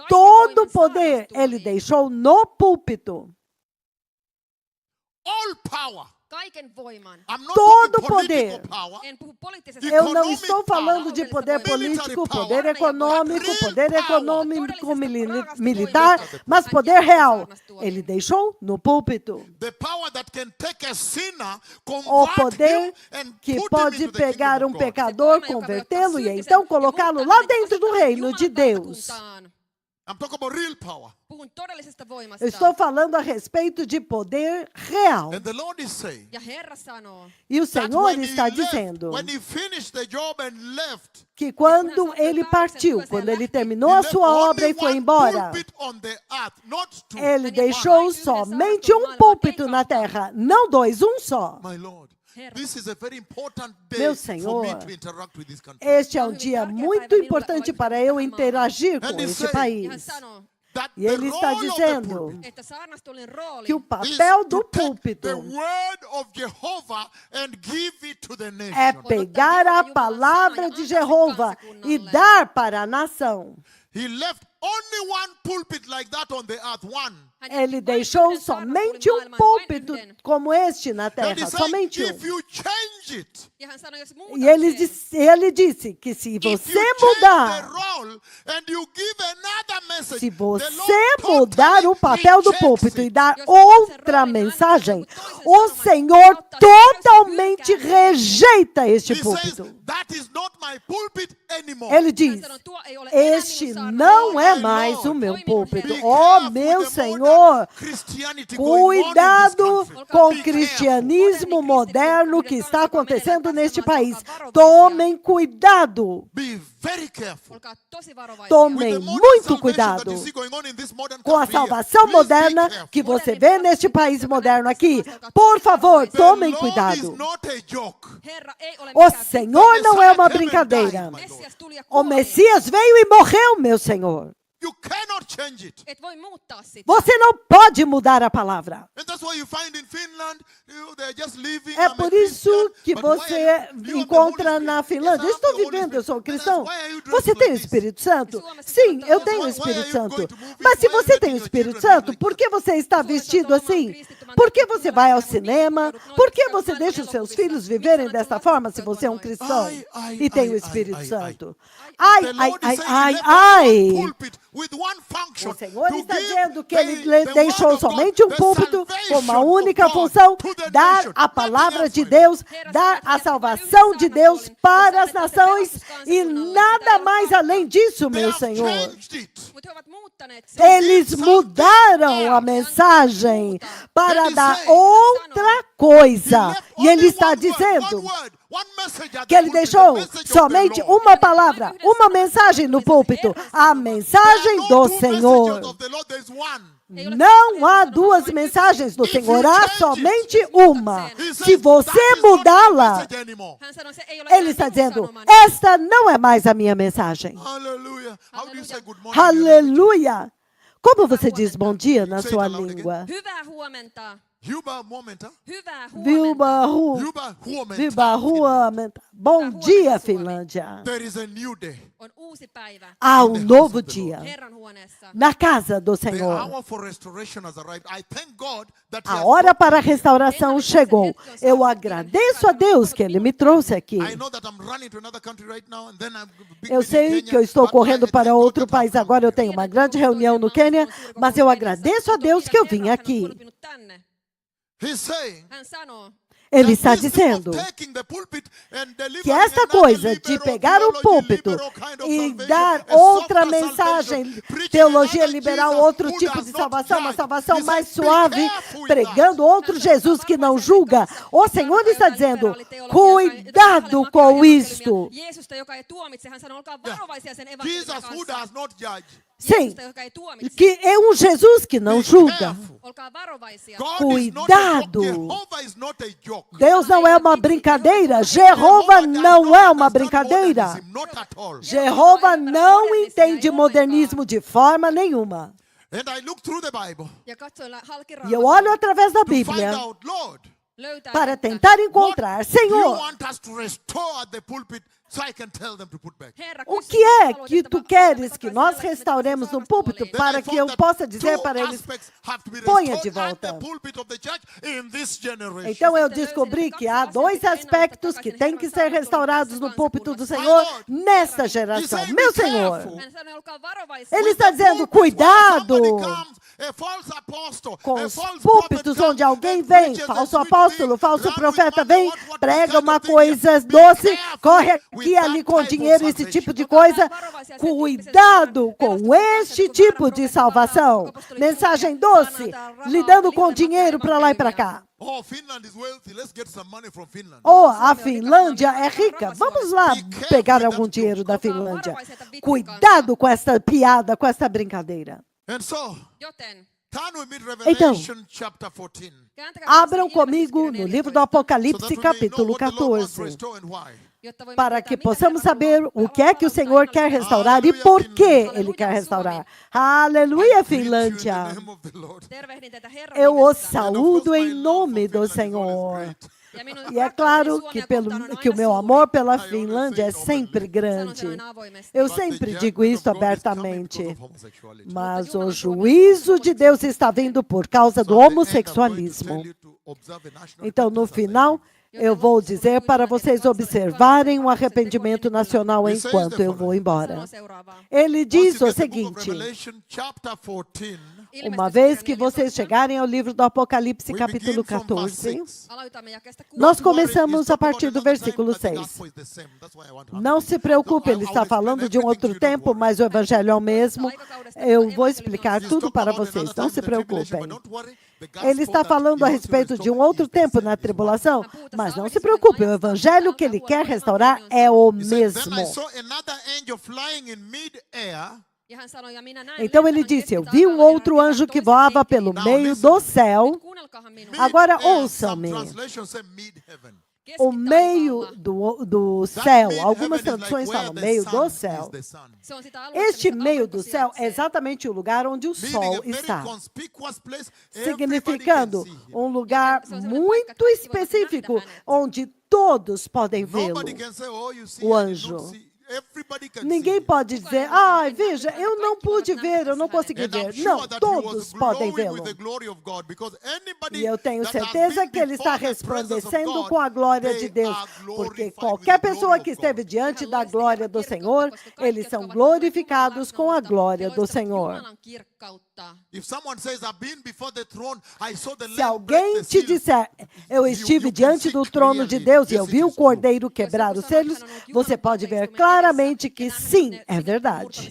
todo o poder ele deixou no púlpito. Todo o poder. Eu não estou falando de poder político, poder econômico militar, mas poder real. Ele deixou no púlpito. O poder que pode pegar um pecador, convertê-lo e então colocá-lo lá dentro do reino de Deus. Eu estou falando a respeito de poder real. E o Senhor está dizendo que quando ele partiu, quando ele terminou a sua obra e foi embora, ele deixou somente um púlpito na terra, não dois, um só. Meu Senhor, este é um dia muito importante para eu interagir com este país. E ele está dizendo que o papel do púlpito é pegar a palavra de Jeová e dar para a nação. Ele deixou somente um púlpito como este na terra, somente um. E ele disse que se você mudar o papel do púlpito e dar outra mensagem, o Senhor totalmente rejeita este púlpito. Ele diz, este não é mais o meu púlpito. Oh, meu Senhor, cuidado com o cristianismo moderno que está acontecendo neste país. Tomem cuidado. Tomem muito cuidado com a salvação moderna que você vê neste país moderno aqui. Por favor, tomem cuidado. O Senhor não é uma brincadeira. O Messias veio e morreu, meu Senhor. Você não pode mudar a palavra. É por isso que você encontra na Finlândia. Eu estou vivendo, eu sou cristão. Você tem o Espírito Santo? Sim, eu tenho o Espírito Santo. Mas se você tem o Espírito Santo, por que você está vestido assim? Por que você vai ao cinema? Por que você deixa os seus filhos viverem desta forma se você é um cristão e tem o Espírito Santo? Ai, ai, ai, ai, ai. O Senhor está dizendo que Ele deixou somente um púlpito com uma única função, dar a palavra de Deus, dar a salvação de Deus para as nações e nada mais além disso, meu Senhor. Eles mudaram a mensagem para dar outra coisa. E Ele está dizendo que Ele deixou somente uma palavra, uma mensagem no púlpito, a mensagem do Senhor. Não há duas mensagens do Senhor, há somente uma. Se você mudá-la, Ele está dizendo, esta não é mais a minha mensagem. Aleluia. Como você diz bom dia na sua língua? Hyvää huomenta. Bom dia, Finlândia. Há um novo dia na casa do Senhor. A hora para a restauração chegou. Eu agradeço a Deus que Ele me trouxe aqui. Eu sei que eu estou correndo para outro país agora. Eu tenho uma grande reunião no Quênia, mas eu agradeço a Deus que eu vim aqui. Ele está dizendo que esta coisa de pegar o púlpito e dar outra mensagem, teologia liberal, outro tipo de salvação, uma salvação mais suave, pregando outro Jesus que não julga, o Senhor está dizendo, cuidado com isto. Sim, que é um Jesus que não julga. Cuidado. Deus não é uma brincadeira. Jeová não é uma brincadeira. Jeová não entende modernismo de forma nenhuma. E eu olho através da Bíblia para tentar encontrar, Senhor, o que é que tu queres que nós restauremos no púlpito para que eu possa dizer para eles, ponha de volta. Então eu descobri que há dois aspectos que têm que ser restaurados no púlpito do Senhor nesta geração. Meu Senhor, Ele está dizendo, cuidado com os púlpitos onde alguém vem, falso apóstolo, falso profeta, vem, prega uma coisa doce, corre aqui ali com dinheiro, esse tipo de coisa. Cuidado com este tipo de salvação. Mensagem doce, lidando com dinheiro para lá e para cá. Oh, a Finlândia é rica. Vamos lá pegar algum dinheiro da Finlândia. Cuidado com essa piada, com essa brincadeira. Então, abram comigo no livro do Apocalipse, capítulo 14, para que possamos saber o que é que o Senhor quer restaurar e por que Ele quer restaurar. Aleluia, Finlândia! Eu os saúdo em nome do Senhor. E é claro que o meu amor pela Finlândia é sempre grande. Eu sempre digo isso abertamente. Mas o juízo de Deus está vindo por causa do homossexualismo. Então, no final, eu vou dizer para vocês observarem o arrependimento nacional enquanto eu vou embora. Ele diz o seguinte: uma vez que vocês chegarem ao livro do Apocalipse, capítulo 14, nós começamos a partir do versículo 6. Não se preocupe, ele está falando de um outro tempo, mas o evangelho é o mesmo. Eu vou explicar tudo para vocês, não se preocupem. Ele está falando a respeito de um outro tempo na tribulação, mas não se preocupe, o evangelho que ele quer restaurar é o mesmo. Então ele disse, eu vi um outro anjo que voava pelo meio do céu. Agora ouçam-me. O meio do céu, algumas traduções falam meio do céu. Este meio do céu é exatamente o lugar onde o sol está. Significando um lugar muito específico, onde todos podem vê-lo, o anjo. Ninguém pode dizer, veja, eu não pude ver, eu não consegui ver. Não, todos podem vê-lo. E eu tenho certeza que ele está resplandecendo com a glória de Deus, porque qualquer pessoa que esteve diante da glória do Senhor, eles são glorificados com a glória do Senhor. Se alguém te disser, eu estive diante do trono de Deus e eu vi o cordeiro quebrar os selos, você pode ver claramente que sim, é verdade.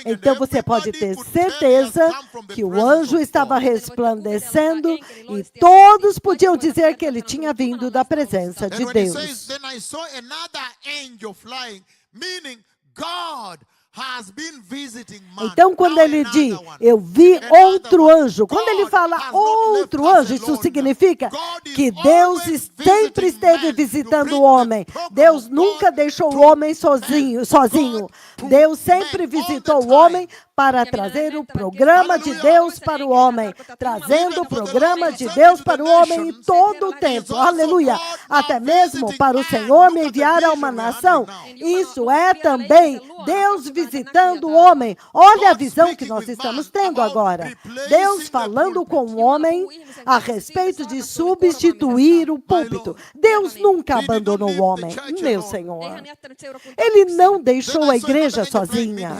Então você pode ter certeza que o anjo estava resplandecendo e todos podiam dizer que ele tinha vindo da presença de Deus. Então, quando ele diz, eu vi outro anjo, quando ele fala outro anjo, isso significa que Deus sempre esteve visitando o homem. Deus nunca deixou o homem sozinho. Deus sempre visitou o homem para trazer o programa de Deus para o homem, trazendo o programa de Deus para o homem em todo o tempo. Aleluia! Até mesmo para o Senhor me enviar a uma nação. Isso é também Deus visitando o homem. Olha a visão que nós estamos tendo agora. Deus falando com o homem a respeito de substituir o púlpito. Deus nunca abandonou o homem, meu Senhor. Ele não deixou a igreja sozinha.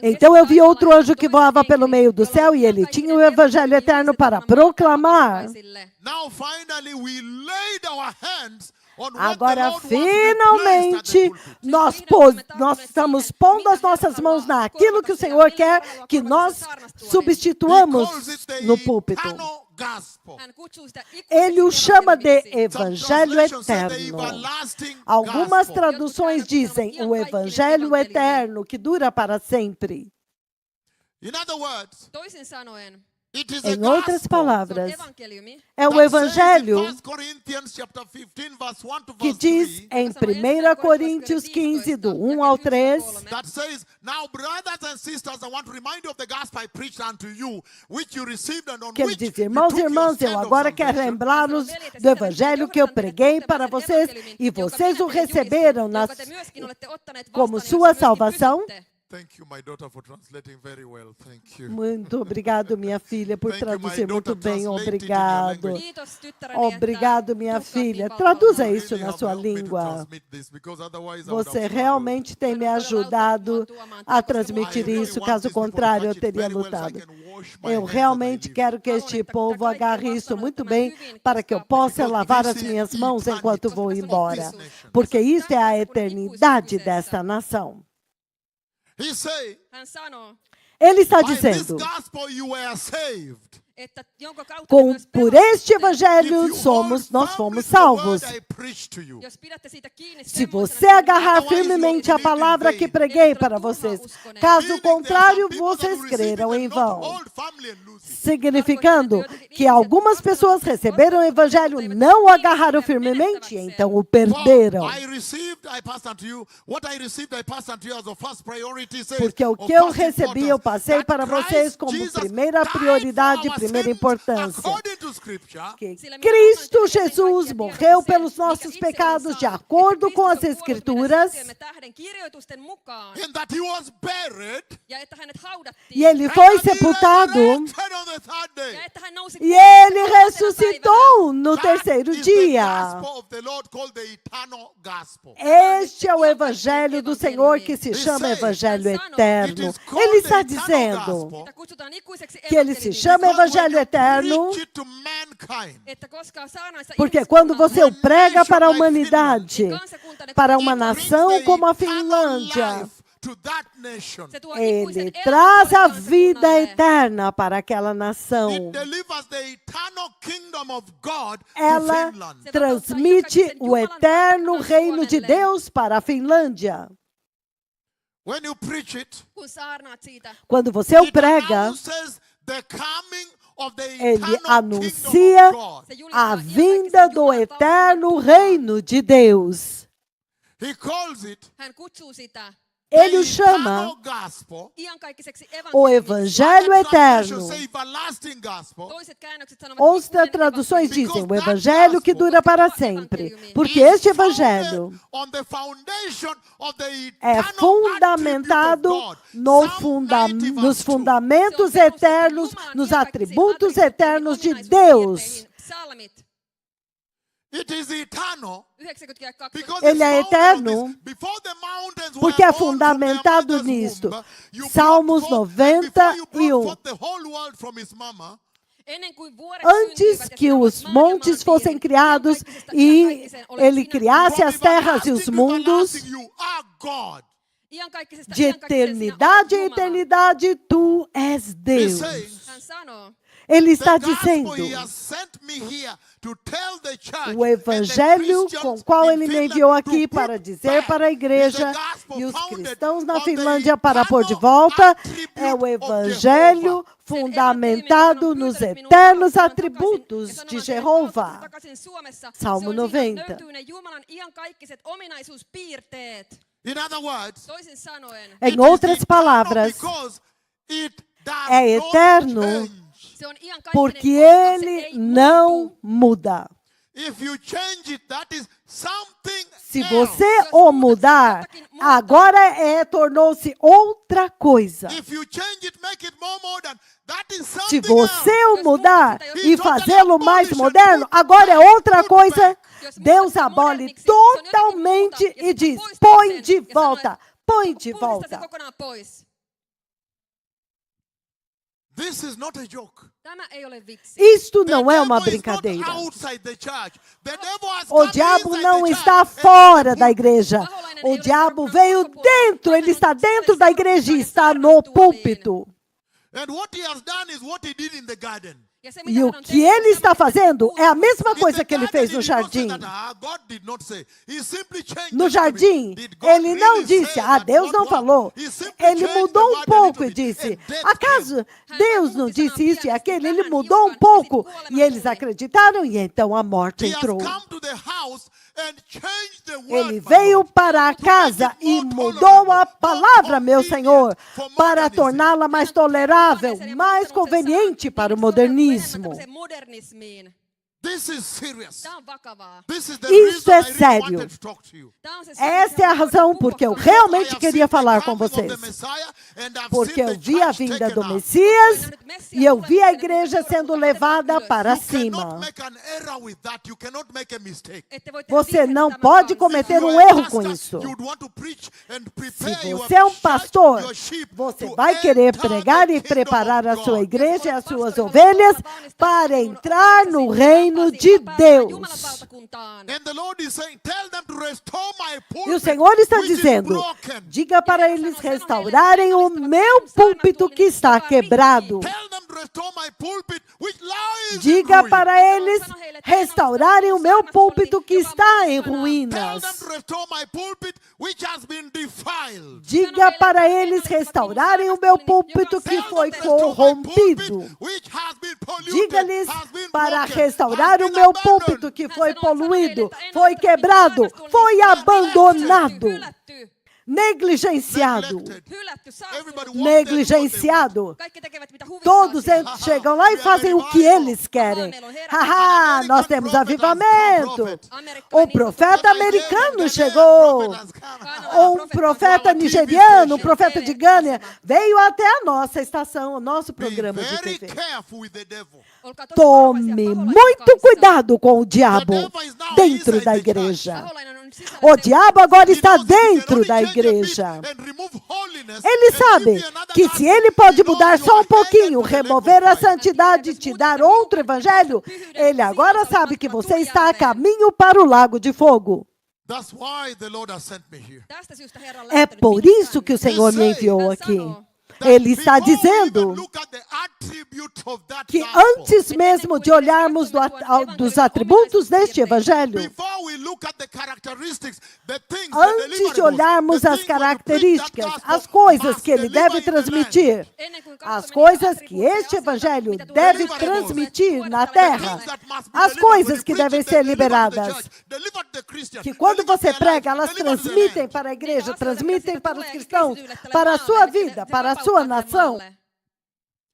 Então eu vi outro anjo que voava pelo meio do céu e ele tinha o evangelho eterno para proclamar. Now finally we laid our hands on what the Agora, Lord wants replaced finalmente, at the pulpit. nós estamos pondo as nossas mãos naquilo que o Senhor quer que nós substituamos no púlpito. Eternal gospel. Ele o chama de Some evangelho translations say the eterno. everlasting Algumas gospel. traduções dizem o evangelho eterno que dura para sempre. In other words, Toisin sanoen, it is a Em outras gospel palavras, evankeliumi, é o that says in evangelho 1 Corinthians chapter 15, verse 1 to que verse diz 3, em 1 Coríntios 15, do 1 ao 3, that says, now brothers and sisters, I want to remind you of the gospel I preached unto you, which you received and on que ele which diz, you irmãos e took your irmãs, eu stand of agora quero salvation. lembrá-los do evangelho que eu preguei para vocês e vocês o receberam como sua salvação. Thank you, my daughter, for translating very well. Thank you. Muito obrigado, minha filha, por Thank you, my traduzir muito daughter, bem. translate it in your Obrigado. language. Kiitos tyttäreni, Obrigado, minha että filha. tukat Traduza niin isso Really na have sua helped me to língua. transmit this, because otherwise I would Você have realmente tem me ajudado a transmitir isso, caso contrário, eu teria lutado. Eu realmente quero que este povo agarre isso muito bem para que eu possa lavar as minhas mãos enquanto vou embora. Porque isso é a eternidade desta nação. He say, Hän sanoo, Ele está by this dizendo, gospel you were saved. että jonka kautta por myös este pelastutte. evangelho nós fomos salvos. I preached to you. Jos pidätte siitä kiinni Se semmoisena você agarrar firmemente a palavra que preguei para vocês, caso contrário, vocês creram em vão. Significando que algumas pessoas receberam o evangelho, não o agarraram firmemente, então o perderam. Porque o que eu recebi, eu passei para vocês como primeira prioridade, primeira importância. Que Cristo Jesus morreu pelos nossos pecados de acordo com as Escrituras. E ele foi sepultado. E ele ressuscitou no terceiro dia. Este é o evangelho do Senhor que se chama evangelho eterno. Ele está dizendo que ele se chama evangelho eterno porque quando você o prega para a humanidade, para uma nação como a Finlândia, ele traz a vida eterna para aquela nação. Ela transmite o eterno reino de Deus para a Finlândia. Quando você o prega, ele anuncia a vinda do eterno reino de Deus. Hän kutsuu sitä Ele o chama o evangelho eterno. Toiset käännökset sanovat Outras traduções dizem o evangelho que dura para sempre. Porque este evangelho é fundamentado nos fundamentos eternos, nos atributos eternos de Deus. Ele é eterno porque é fundamentado nisto. Salmos 91. Antes que os montes fossem criados e ele criasse as terras e os mundos, de eternidade em eternidade, tu és Deus. Ele está dizendo, o evangelho com o qual ele me enviou aqui para dizer para a igreja e os cristãos na Finlândia para pôr de volta, é o evangelho fundamentado nos eternos atributos de Jeová. Salmo 90. Em outras palavras, é eterno porque ele não muda. Se você o mudar, agora tornou-se outra coisa. Se você o mudar e fazê-lo mais moderno, agora é outra coisa. Deus abole totalmente e diz, põe de volta. põe de Puhdista se volta. kokonaan pois. This is not a joke. Tämä ei ole vitsi. Isto The não é uma devil is not brincadeira. outside the church. The devil has O come diabo inside não the está church. fora da igreja. O diabo veio dentro, ele está dentro da igreja e está no púlpito. And what he has done is what he did in the garden. Ja se, mitä E o hän on que tehnyt, ele está hän on fazendo é a mesma In coisa the que ele garden, fez he no did not say jardim. that, God did not say. He simply changed No it a jardim, bit. Did God ele não really disse, say ah, that Deus what não was? falou. He simply Ele changed mudou the um word a pouco e little bit. disse, And death acaso Deus não disse isso e aquele? Ele mudou um pouco e eles acreditaram e então a morte He has entrou. come to the house and changed the word, Ele my veio Lord, para a to make casa it e more mudou tolerable, a palavra, more meu Senhor, convenient for para modernism. torná-la mais tolerável, mais conveniente para o modernismo. Modernismiin. This is serious. Tämä on vakavaa. This is the Isso reason é I really sério. wanted to talk to you. Tämä on se syy, Esta é a miksi haluan razão puhua porque eu kanssanne. I realmente have queria seen the falar com coming of vocês. the Messiah, and I've Porque seen eu the vi a church vinda taken do up. Messias e eu vi a igreja sendo levada para You cannot cima. make an error with that. You cannot make a mistake. Ette voi tehdä Você virhettä não tämän pode kanssa. cometer You um are a erro com pastor, isso. you'd want to preach and Se prepare your você é um church, pastor, your sheep você to vai querer enter pregar the e kingdom preparar a of sua God. igreja e as suas ovelhas para entrar no reino de Deus. And the Lord is saying, tell them to restore my pulpit, E o Senhor está which is dizendo, broken. diga para eles restaurarem o meu púlpito que está quebrado. Tell them to restore my pulpit, which lies in Diga ruin. para eles restaurarem o meu púlpito que está em Tell ruínas. them to restore my pulpit, which has been defiled. Diga para eles restaurarem o meu púlpito que Tell foi them to restore my corrompido. pulpit, which has been polluted, Diga-lhes has been para broken, restaurar has o been meu abandoned. púlpito que foi poluído, foi quebrado, foi abandonado, Hylätty. negligenciado. Hylätty. Everybody wants Negligenciado. Kaikki tekevät mitä huvittaa Todos siellä. chegam lá e fazem o que eles querem. Haha, nós temos avivamento. O profeta americano chegou. Um profeta nigeriano, um profeta de Gânia, veio até a nossa estação, o nosso Be programa de very TV. careful with the devil. Olkaa tosi Tome varovaisia paholaisen muito kanssa. cuidado com o diabo dentro da igreja. O diabo agora está dentro da igreja. Ele sabe que se ele pode mudar só um pouquinho, remover a santidade e te dar outro evangelho, ele agora sabe que você está a caminho para o lago de fogo. That's why the Lord has sent me here. Tästä syystä Herra on É lähettänyt por minut isso tänne. que o Senhor me enviou aqui. That Ele está before we even dizendo look at the attributes of that que gospel, antes mesmo de olharmos dos atributos deste evangelho, before we look at the characteristics, the things, the antes de deliverables, olharmos the as things when you preach that características, gospel as coisas must que ele deliver deve in the land. transmitir, Ennen kuin as katsomme coisas niitä que atribuutteja, este asioita, evangelho mitä tulee deve tuoda transmitir tälle na tälle terra, Things that must be as delivered coisas when you que preach devem it, ser deliver to the liberadas, church, deliver to the Christian, que quando deliver to você their prega, life, elas deliver to the transmitem land. para a igreja, Niitä asioita, transmitem mitkä para os tulee cristãos, kristityille tälle para a maalle, sua että ne vida, para a vapauttaa sua tälle nação. maalle.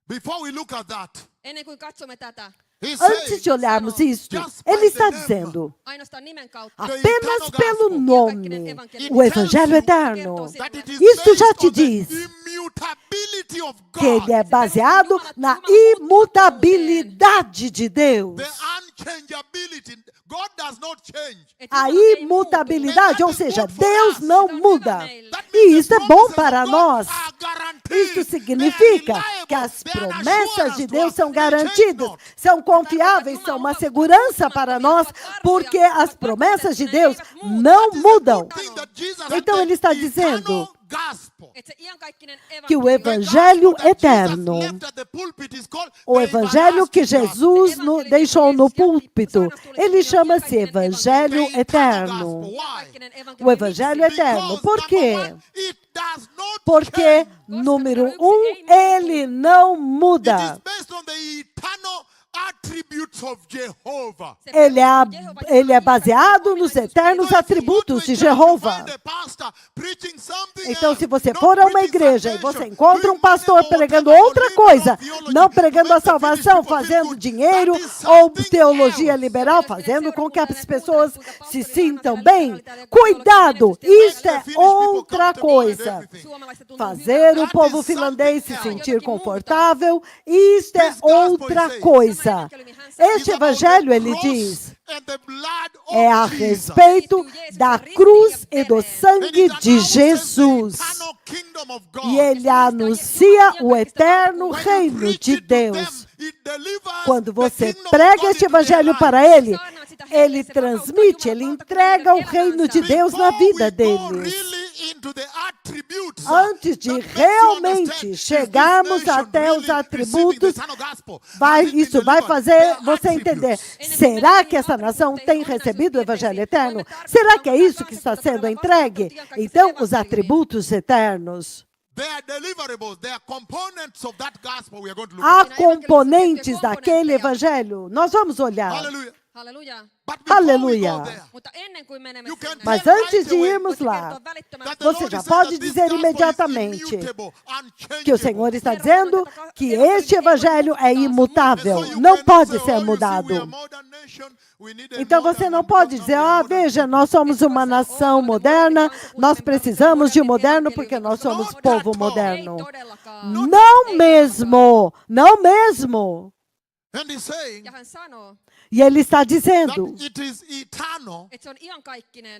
Before we look at that, Ennen kuin katsomme tätä, he Antes says, de olharmos isto, ele está dizendo, ainoastaan nimen kautta, apenas pelo nome, o Evangelho Eterno, that it is isto já based te on the diz immutability of que ele God, é baseado na imutabilidade de Deus. the unchangeability. God does not change. A imutabilidade, ou seja, Deus não muda. E isso é bom para nós. Isso significa que as promessas de Deus são garantidas, são confiáveis, são uma segurança para nós, porque as promessas de Deus não mudam. Então ele está dizendo que o Evangelho eterno, o Evangelho que Jesus deixou no púlpito, ele chama-se Evangelho eterno. O Evangelho eterno. Por quê? Porque, número 1, ele não muda. Ele é baseado nos eternos atributos de Jeová. Então, se você for a uma igreja e você encontra um pastor pregando outra coisa, não pregando a salvação, fazendo dinheiro ou teologia liberal, fazendo com que as pessoas se sintam bem, cuidado, isto é outra coisa. Fazer o povo finlandês se sentir confortável, isto é outra coisa. justiça. Este evangelho, ele diz, é a respeito da cruz e do sangue de Jesus. E ele anuncia o eterno reino de Deus. Quando você prega este evangelho para ele, ele transmite, ele entrega o reino de Deus na vida deles. Antes de realmente chegarmos até os atributos, isso vai fazer você entender. Será que essa nação tem recebido o evangelho eterno? Será que é isso que está sendo entregue? Então, os atributos eternos. Há componentes daquele evangelho. Nós vamos olhar. Aleluia. Mas antes de irmos lá, você já pode dizer imediatamente que o Senhor está dizendo que este evangelho é imutável, não pode ser mudado. Então você não pode dizer, veja, nós somos uma nação moderna, nós precisamos de moderno porque nós somos povo moderno. Não mesmo, não mesmo. E ele está dizendo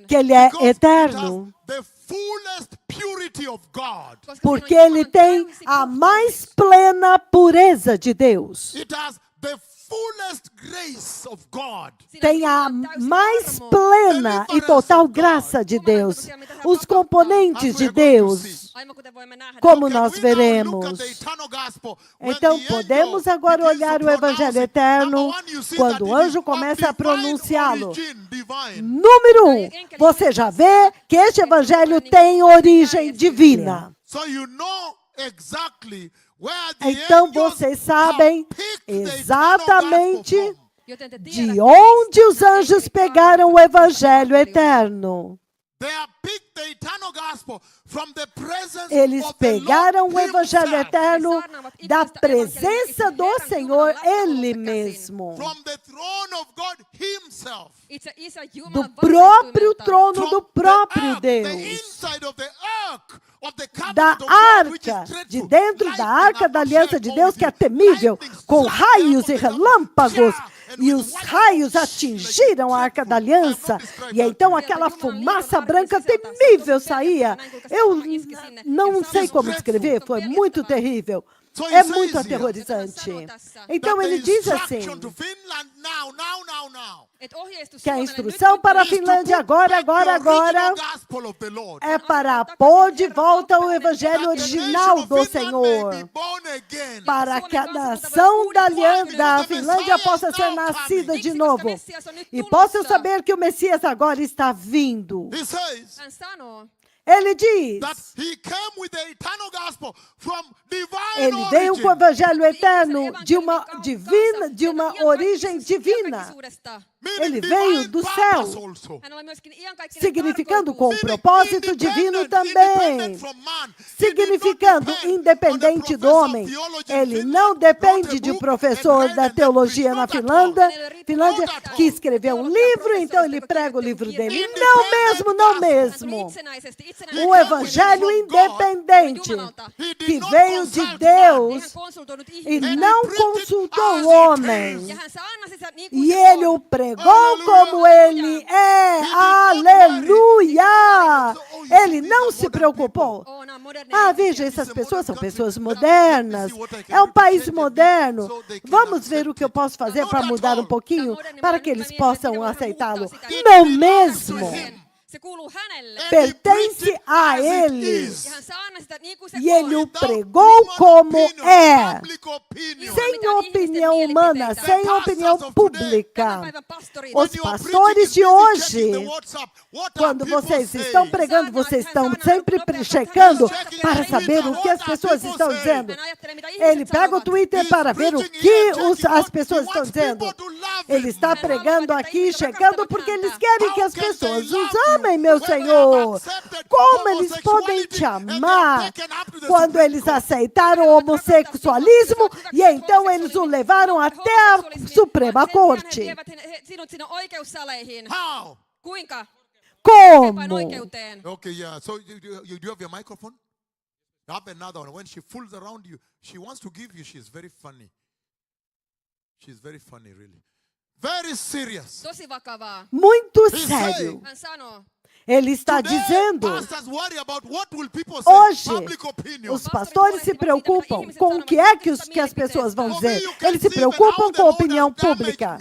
que ele é eterno, porque ele tem a mais plena pureza de Deus. Tem a mais plena e total graça de Deus. Os componentes de Deus, como nós veremos. Então, podemos agora olhar o Evangelho Eterno quando o anjo começa a pronunciá-lo. Número 1, você já vê que este Evangelho tem origem divina. Então vocês sabem exatamente de onde os anjos pegaram o Evangelho eterno. Eles pegaram o Evangelho eterno da presença do Senhor, Ele mesmo. Do próprio trono do próprio Deus. Da arca, de dentro da arca da aliança de Deus, que é temível, com raios e relâmpagos. E os raios atingiram a arca da aliança. E então aquela fumaça branca temível saía. Eu não sei como escrever, foi muito terrível. É muito aterrorizante. Então ele diz assim, que a instrução para a Finlândia agora, é para pôr de volta o evangelho original do Senhor, para que a nação da Finlândia possa ser nascida de novo e possa saber que o Messias agora está vindo. Ele diz, ele veio com o evangelho eterno de uma origem divina. Ele veio do céu, significando com um propósito divino também, significando independente do homem. Ele não depende de um professor da teologia na Finlândia que escreveu um livro, então ele prega o livro dele. Não mesmo. O evangelho independente que veio de Deus e não consultou o homem. E ele o pregou como ele é. Aleluia! Ele não se preocupou. Veja, essas pessoas são pessoas modernas. É um país moderno. Vamos ver o que eu posso fazer para mudar um pouquinho, para que eles possam aceitá-lo. Não mesmo. Pertence a ele. E ele o pregou como é. Sem opinião humana, sem opinião pública. Os pastores de hoje, quando vocês estão pregando, vocês estão sempre checando para saber o que as pessoas estão dizendo. Ele pega o Twitter para ver o que as pessoas estão dizendo. Ele está pregando aqui, checando, porque eles querem que as pessoas os amem, meu Senhor. Como eles podem te amar quando eles aceitaram o homossexualismo e então eles o levaram até a Suprema Corte? Como? Okay, yeah. So you have your microphone? I have another one. When she fools around you, she wants to give you, she's very funny. She's very funny, really. Very serious. Tosi vakavaa. Muito He's sério. saying, Hän sanoo, Ele está today, dizendo, pastors worry about what will people say, hoje, public opinion. os pastores se preocupam com o que é que as pessoas vão dizer. Eles se preocupam com a opinião pública.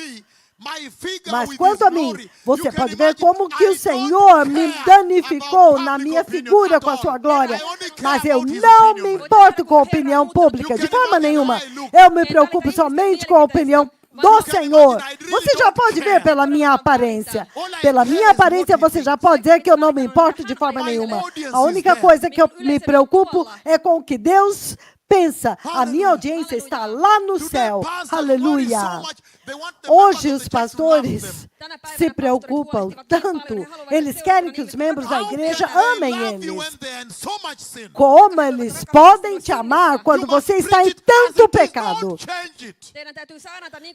Mas quanto a mim, você pode ver como que o Senhor me danificou na minha figura com a sua glória. Mas eu não me importo com a opinião pública, de forma nenhuma. Eu me preocupo somente com a opinião do Senhor. Você já pode ver pela minha aparência. Pela minha aparência, você já pode dizer que eu não me importo de forma nenhuma. A única coisa que eu me preocupo é com o que Deus pensa. A minha audiência está lá no céu. Aleluia. Hoje os pastores se preocupam tanto. Eles querem que os membros da igreja amem eles. Como eles podem te amar quando você está em tanto pecado?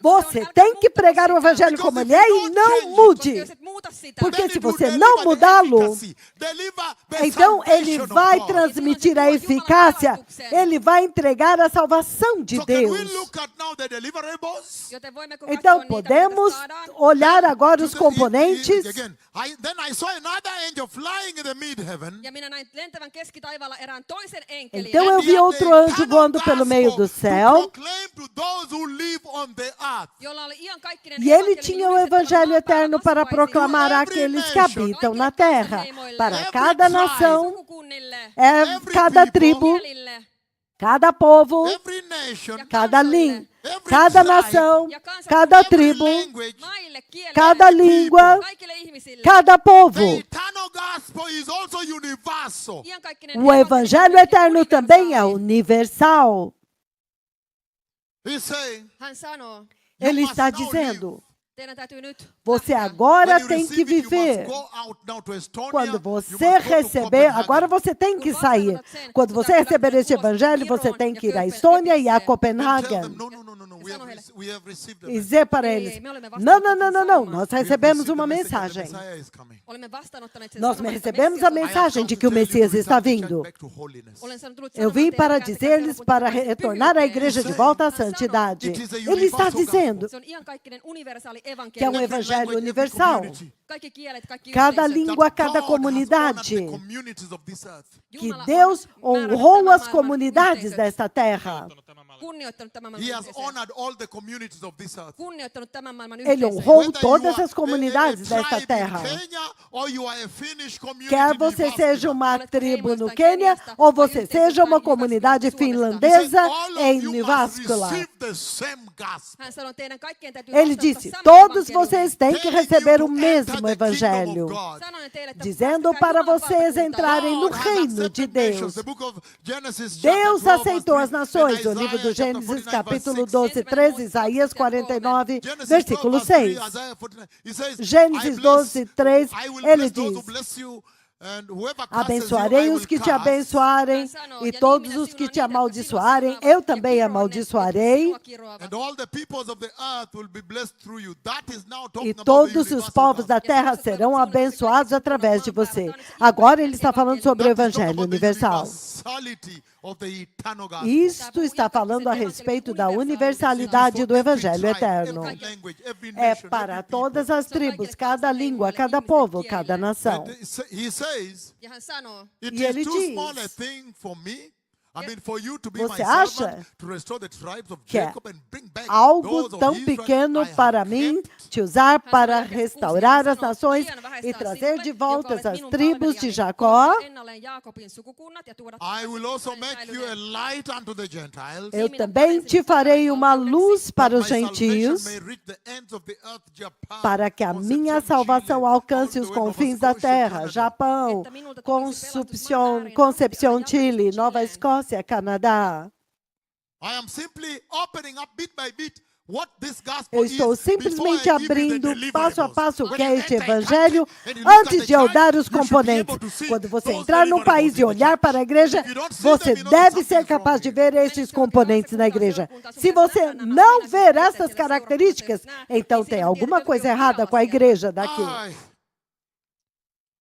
Você tem que pregar o evangelho como ele é e não mude. Porque se você não mudá-lo, então ele vai transmitir a eficácia, ele vai entregar a salvação de Deus. Então podemos olhar agora os componentes. Então eu vi outro anjo voando pelo meio do céu. E ele tinha o evangelho eterno para proclamar àqueles que habitam na terra, para cada nação, cada tribo, cada povo, cada língua, cada nação, cada tribo, cada língua, cada povo. O evangelho eterno também é universal. Ele está dizendo, você agora tem que viver. Quando você receber, agora você tem que sair. Quando você receber este evangelho, você tem que ir à Estônia e a Copenhague. E dizer para eles, não, nós recebemos uma mensagem. Nós recebemos a mensagem de que o Messias está vindo. Eu vim para dizer-lhes para retornar à igreja de volta à santidade. Ele está dizendo que é um evangelho universal. Cada língua, cada comunidade. Que Deus honrou as comunidades desta terra. Ele honrou todas as comunidades desta terra. Quer você seja uma tribo no Quênia ou você seja uma comunidade finlandesa em Nivascula. Ele disse, todos vocês têm que receber o mesmo evangelho, dizendo para vocês entrarem no reino de Deus. Deus aceitou as nações, o livro do Gênesis, capítulo 12, 13, Isaías 49, versículo 6. Gênesis 12, 3, ele diz, abençoarei os que te abençoarem e todos os que te amaldiçoarem, eu também amaldiçoarei. E todos os povos da terra serão abençoados através de você. Agora ele está falando sobre o evangelho universal. Isto está falando a respeito da universalidade do evangelho eterno. É para todas as tribos, cada língua, cada povo, cada nação. E ele diz, você acha que é algo tão pequeno para mim te usar para restaurar as nações e trazer de volta as tribos de Jacó? Eu também te farei uma luz para os gentios, para que a minha salvação alcance os confins da terra, Japão, Concepción, Chile, Nova Escócia, Canadá. Eu estou simplesmente abrindo passo a passo o que é este evangelho antes de eu dar os componentes. Quando você entrar num país e olhar para a igreja, você deve ser capaz de ver estes componentes na igreja. Se você não ver essas características, então tem alguma coisa errada com a igreja daqui.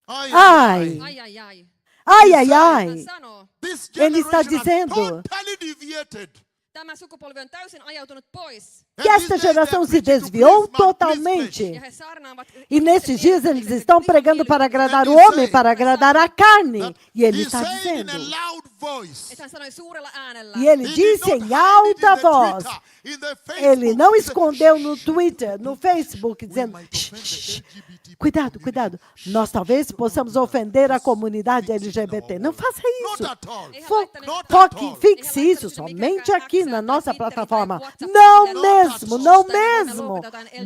Ai! Ai, ai, ai! Ele está dizendo, Tämä sukupolvi on täysin ajautunut pois. Que esta geração se desviou totalmente. Ja he saarnaavat E nesses dias eles estão pregando para agradar o homem, para agradar a carne. E ele He está said in dizendo, a loud voice. että hän sanoi suurella äänellä. e ele He did disse not em hide alta in the voz, Twitter, in the ele Facebook. não He said, escondeu no Twitter, no Facebook, dizendo, might "Shh, offend shh, the LGBT cuidado, cuidado, nós talvez possamos ofender a comunidade LGBT. Não faça Not isso. at all. Fixe isso somente aqui na nossa plataforma. Não mesmo, não mesmo,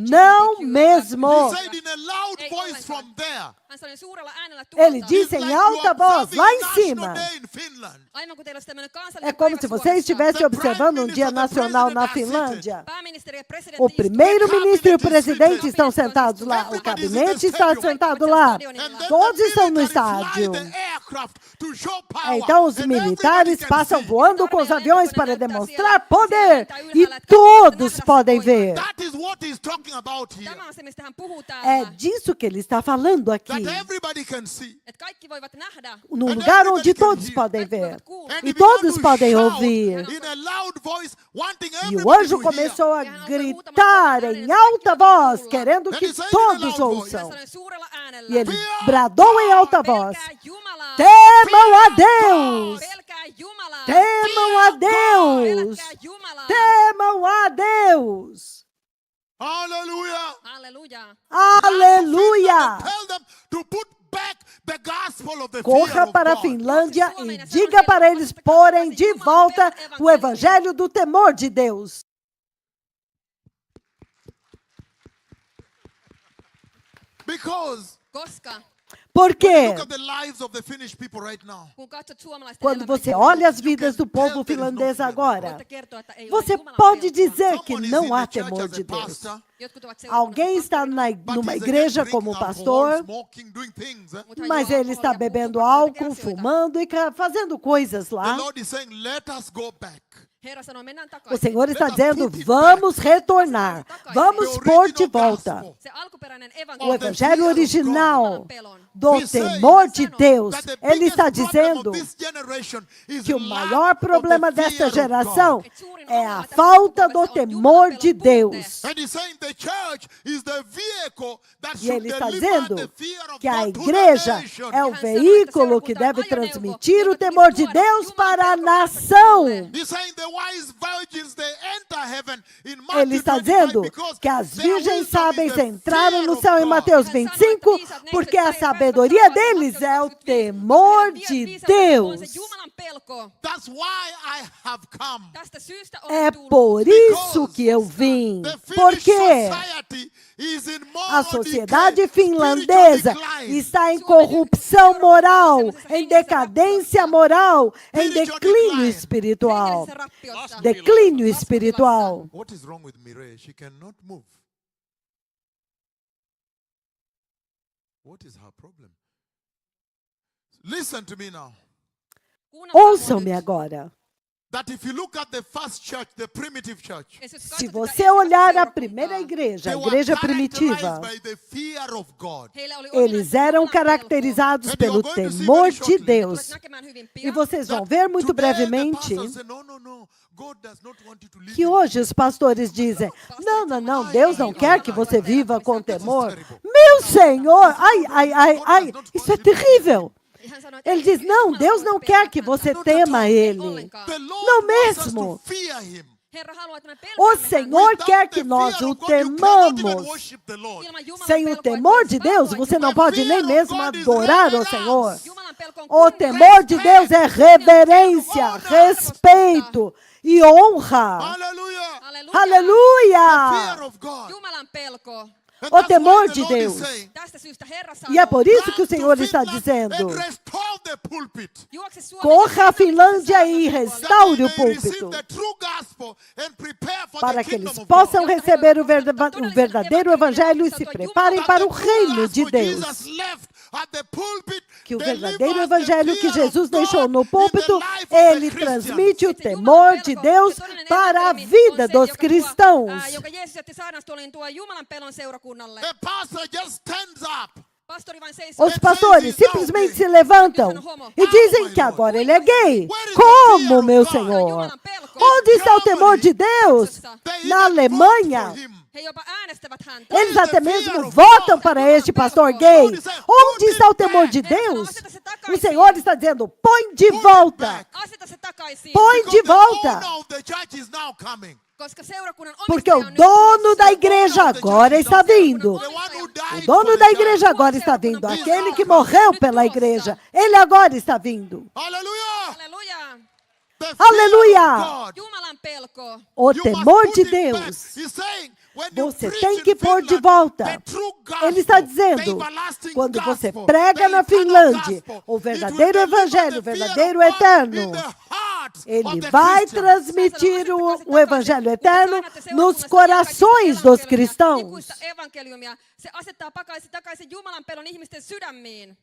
não mesmo. He said in a loud voice from there. Hän sanoi suurella äänellä Ele tuolta. disse em alta voz, lá em cima. Day in Finland. Aivan kuin teillä olisi tämmöinen kansallinen É como päivä se você Suomessa. estivesse observando um dia nacional na Finlândia. Pääministeri ja presidentti O istuvat primeiro-ministro e o presidente estão sentados lá. O gabinete está sentado lá. And then Todos the estão no military fly estádio. the aircraft to show power. Então os And militares everybody can passam see. voando com os aviões para demonstrar poder. E todos podem ver. That is what he's talking about here. Tämä on se, mistä hän puhuu É täällä. disso que ele está falando aqui. That everybody can see. Että kaikki voivat nähdä. Num lugar onde todos podem ver. And E he began todos to podem shout ouvir. in a loud voice, wanting E o everybody anjo to hear. começou a gritar em alta voz, querendo que todos Hän ouçam. sanoi suurella äänellä. E ele bradou em alta voz: Pelkää Jumalaa. temam a Deus! Pelkää Jumalaa. Temam a Deus! Pelkää Jumalaa. Temam a Deus! Hallelujah. Halleluja. Aleluia! Tell them to put back the gospel of the fear Corra of para a God. Finlândia e diga para eles porem de volta o evangelho do temor de Deus. Because Koska Por quê? look at the lives of the Finnish people right now. kun katsot suomalaisten Quando elämää, você olha as vidas do povo finlandês agora, voitte kertoa, että ei você ole Jumalan pode pelkoa. dizer que Someone is não in há the church temor as de a Deus. pastor, Jotkut ovat seurakunnassa Alguém está but numa he's igreja again como drinking pastor, alcohol, smoking, doing things. mutta hän mas juo ele está alkoholia, bebendo puhuu, álcool, tekee asioita. fumando e fazendo coisas The lá. Lord is saying, let us go back. Herra sanoo, mennään O takaisin. Senhor está dizendo: vamos retornar, vamos pôr de volta Se alkuperäinen o evankeliumi evangelho original Jumalan pelon. do temor de Deus. That the Ele está biggest problem dizendo of this generation is que o lack maior of the problema fear desta of geração God. é a falta do temor de Deus. And he's saying the church is the vehicle that E should ele está deliver dizendo the fear of que a God to the igreja nation. é o veículo que deve transmitir o temor de Deus para a nação. He's saying the wise virgins they enter heaven in Ele Matthew está 25 dizendo because que as their virgens wisdom sábias is the entraram fear no of céu em God. Mateus 25, porque a sabedoria deles é o temor de Deus. That's why I have come. Tästä syystä É olen tullut. por isso que eu vim. The Por Finnish quê? society is in A moral sociedade decay, finlandesa spiritual decline. está em corrupção moral, em decadência moral, em declínio espiritual. Hengellisessä rappiossa. Declínio espiritual. What is wrong with Mireille? She cannot move. What is her problem? Listen to me now. Kuunnelkaa mua Ouçam-me nyt. agora. That if you look at the first church, the primitive church, Ja jos Se katsot você tätä olhar a seurakuntaa, primeira igreja, they a were igreja characterized primitiva, by the fear of God. heillä oli eles eram caracterizados pelo temor de Deus. E vocês vão ver muito brevemente que hoje os pastores dizem: não, não, não, Deus não quer que você viva com temor. Meu Senhor, ai, ai, ai, ai, isso é terrível. Ele diz: não, Deus não quer que você tema Ele. Não mesmo. O Senhor quer que nós o temamos. Sem o temor de Deus, você não pode nem mesmo adorar o Senhor. O temor de Deus é reverência, respeito e honra. Aleluia! Jumalan pelko. O temor de Deus. Tästä syystä Herra E é sanoo, por isso que o Senhor está dizendo: juokse Suomeen corra à Finlândia e restaure o púlpito, para que eles possam receber o verdadeiro evangelho e se preparem para o reino de Deus. Que o verdadeiro evangelho que Jesus deixou no púlpito, ele transmite o temor de Deus para a vida dos cristãos. joka Jeesus jätti saarnastuoliin tuo Jumalan pelon seurakunnalle. Pastori vain seisoo. Os pastores simplesmente se levantam e dizem que agora ele é gay. Como, meu Senhor? Onde está o temor de Deus? Na Alemanha, He jopa äänestävät häntä. eles até mesmo votam para este pastor gay. Onde está o temor de Deus? O Senhor está dizendo, põe de volta. Aseta se takaisin. Põe de volta. Koska seurakunnan Porque o omistaja on nyt dono tulossa. da igreja agora está vindo. O dono da igreja agora está vindo. Aquele que morreu pela igreja, ele agora está vindo. Hallelujah. Halleluja. Aleluia! Jumalan pelko. O temor de Deus. Você tem que pôr de volta. Ele está dizendo, quando você prega na Finlândia o verdadeiro evangelho, o verdadeiro eterno, ele vai transmitir o evangelho eterno nos corações dos cristãos. Ikuista evankeliumia. Se asettaa takaisin Jumalan pelon ihmisten sydämiin.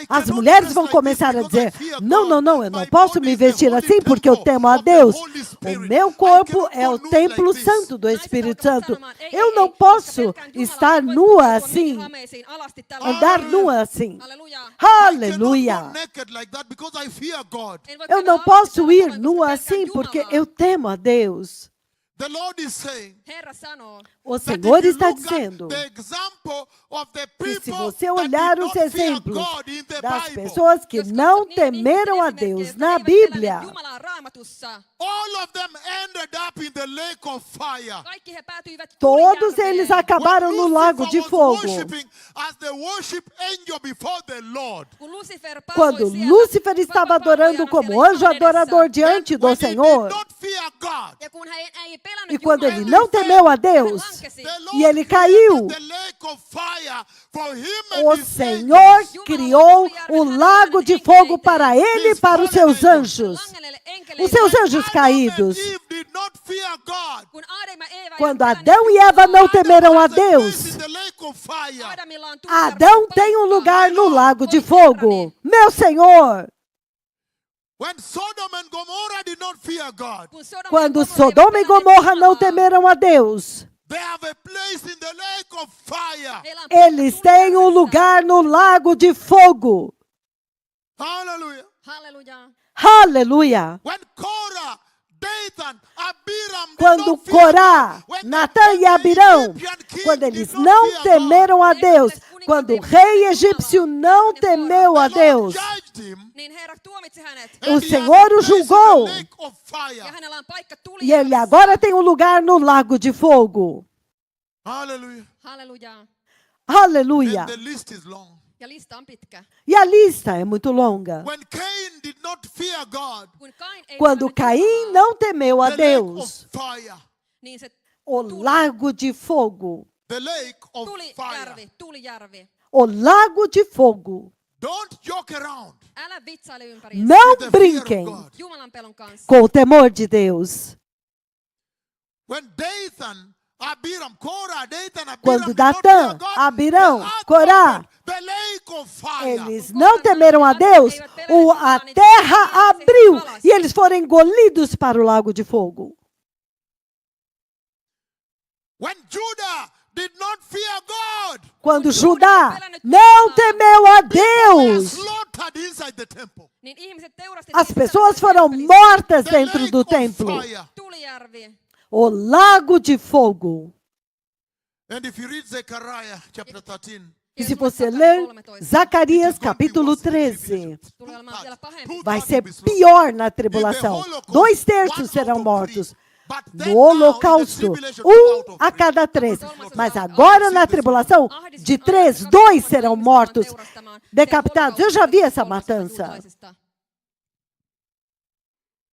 As mulheres vão começar a dizer, não, eu não posso me vestir assim porque eu temo a Deus. O meu corpo é o templo santo do Espírito Santo. Eu não posso estar nua assim, andar nua assim. Aleluia! Eu não posso ir nua assim porque eu temo a Deus. Herra sanoo. O Senhor está dizendo que se você olhar os exemplos das pessoas que não temeram a Deus na Bíblia, Jumalan raamatussa. Kaikki he päätyivät todos tulijärveen. eles acabaram no lago de fogo. Kun Lucifer paloi Quando siellä, Lúcifer estava adorando como anjo adorador diante do Senhor, ja kun hän ei pelännyt e quando ele Jumalaa, não temeu a Deus, e ele caiu, o Senhor criou o lago de fogo para ele e para os seus anjos. Os seus anjos caídos. kun Aadam ja Eeva Quando eivät Adão e Eva não temeram a Deus, Aadamilla on Adão tem um lugar no lago de fogo. Meu Senhor, quando Sodoma e Gomorra não temeram a Deus, eles têm um lugar no lago de fogo. Hallelujah. Halleluja. Aleluia! Quando Corá, Natã e Abirão, quando eles não temeram a Deus, quando o rei egípcio não temeu a Deus, Niin Herra tuomitsi hänet. o Senhor o julgou. Ja hänellä on paikka E ele tulijärvessä. agora tem um lugar no lago de fogo. Hallelujah. Halleluja. Aleluia! And the list is long. Ja lista on pitkä. E a lista é muito longa. When Cain did not fear God, Kun Kain ei Quando pelännyt Caim Jumalaa, não temeu a the lake of Deus, fire, niin se o lago de fogo, the lake of fire. tulijärvi. o lago de fogo. Don't joke around Älä vitsaile ympäri Não with the fear of brinquem God. Jumalan pelon kanssa. com o temor de Deus. When Dathan, Abiram, Korah, Dathan, Abiram Quando did not fear Datã, God, Abirão, the earth Corá, opened, the lake of fire. eles não temeram a Deus, a terra abriu e eles foram engolidos para o lago de fogo. When Judah did not fear God, Quando Judá não temeu a they were Deus, slaughtered inside the temple. Niin ihmiset teurasti as pessoas foram mortas dentro do templo. tulijärvi. O lago de fogo. And if you read Zechariah chapter 13, E se você ler Zacarias capítulo 13, Tulee olemaan vielä pahempi. vai ser pior na tribulação. 2/3 serão mortos. No holocausto, 1 a cada 3. Mas agora na tribulação, de 3, 2 serão mortos, decapitados. Eu já vi essa matança.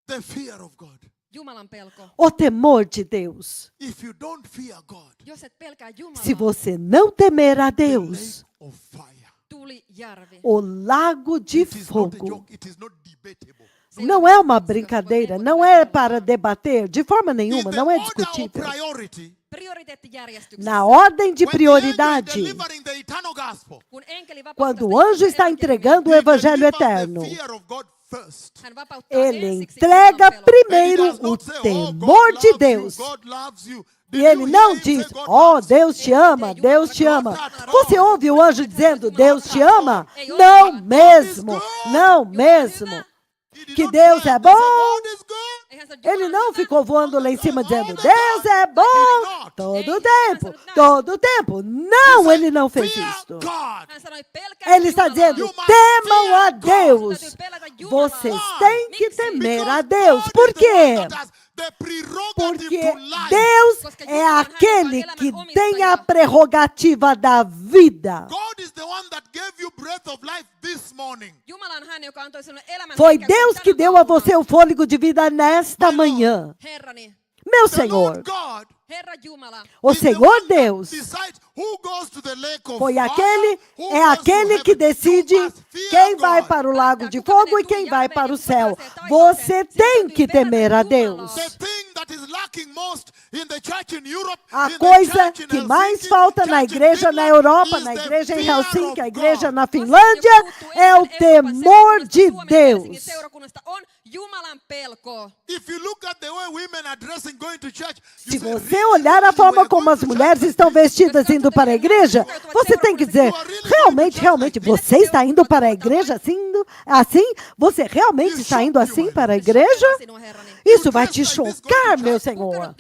the fear of God. Jumalan pelko. O temor de Deus. If you don't fear God, Jos et pelkää Jumalaa, Se você não temer a the Deus, lake of fire. tulijärvi. o lago de It is not a fogo. joke, it is not debatable. Não é uma brincadeira, não é para debater, de forma In nenhuma, the não é order of discutível. priority, Prioriteettijärjestyksessä. Na ordem de when the angel is prioridade, delivering the eternal gospel, Kun enkeli vapauttaa quando o sitä anjo está evankeliumia, entregando o he evangelho delivers the eterno, fear of God first. hän vapauttaa ele ensiksi entrega Jumalan pelon. And he primeiro does o not say, "Oh, temor God de loves Deus. you, God loves you." E Did ele you não hear him diz, say, "God oh, loves Deus te ama, Deus te ama. Você ouve o anjo dizendo, Deus te ama? Não mesmo, não mesmo. que Deus é bom. Eihän se Ele Jumalan não hyvä. ficou voando lá em cima dizendo, Deus é bom todo tempo, todo tempo. Não, ele não fez isto. Hän sanoi, pelkää Ele está Jumalaa. dizendo, temam a Deus. Vocês têm que temer a Deus. Por quê? Porque Deus é aquele que tem a prerrogativa da vida. God is the one that gave you breath of life this morning. Jumala on hän, joka antoi sinulle elämän Foi hengen Deus tänä que deu a aamuna. você o fôlego de vida nesta manhã. Herrani, Meu The Senhor, Lord God Herra Jumala, o is the Senhor one that Deus decides who goes to the lake of foi fire, aquele, who é goes to aquele que heaven. decide You must fear quem vai God. para o lago de fogo e quem vai para o céu. Você tem que temer a Deus. The thing that is lacking most in the church in Europe, A in the coisa church in que Helsinki, mais falta na church in igreja na Finland, Europa, is na the igreja em fear Helsinki, a of igreja God. na Finlândia, é o temor de Deus. Seurakunnasta on Jumalan pelko. If you look at the way women are dressing going to church, you Se say, você "Really, olhar a really, forma we're como going as to mulheres church estão like this?" vestidas indo para a igreja, você tem que dizer, realmente, você está indo para a igreja assim? Você realmente está indo assim para a igreja? Isso vai te chocar, meu Senhor.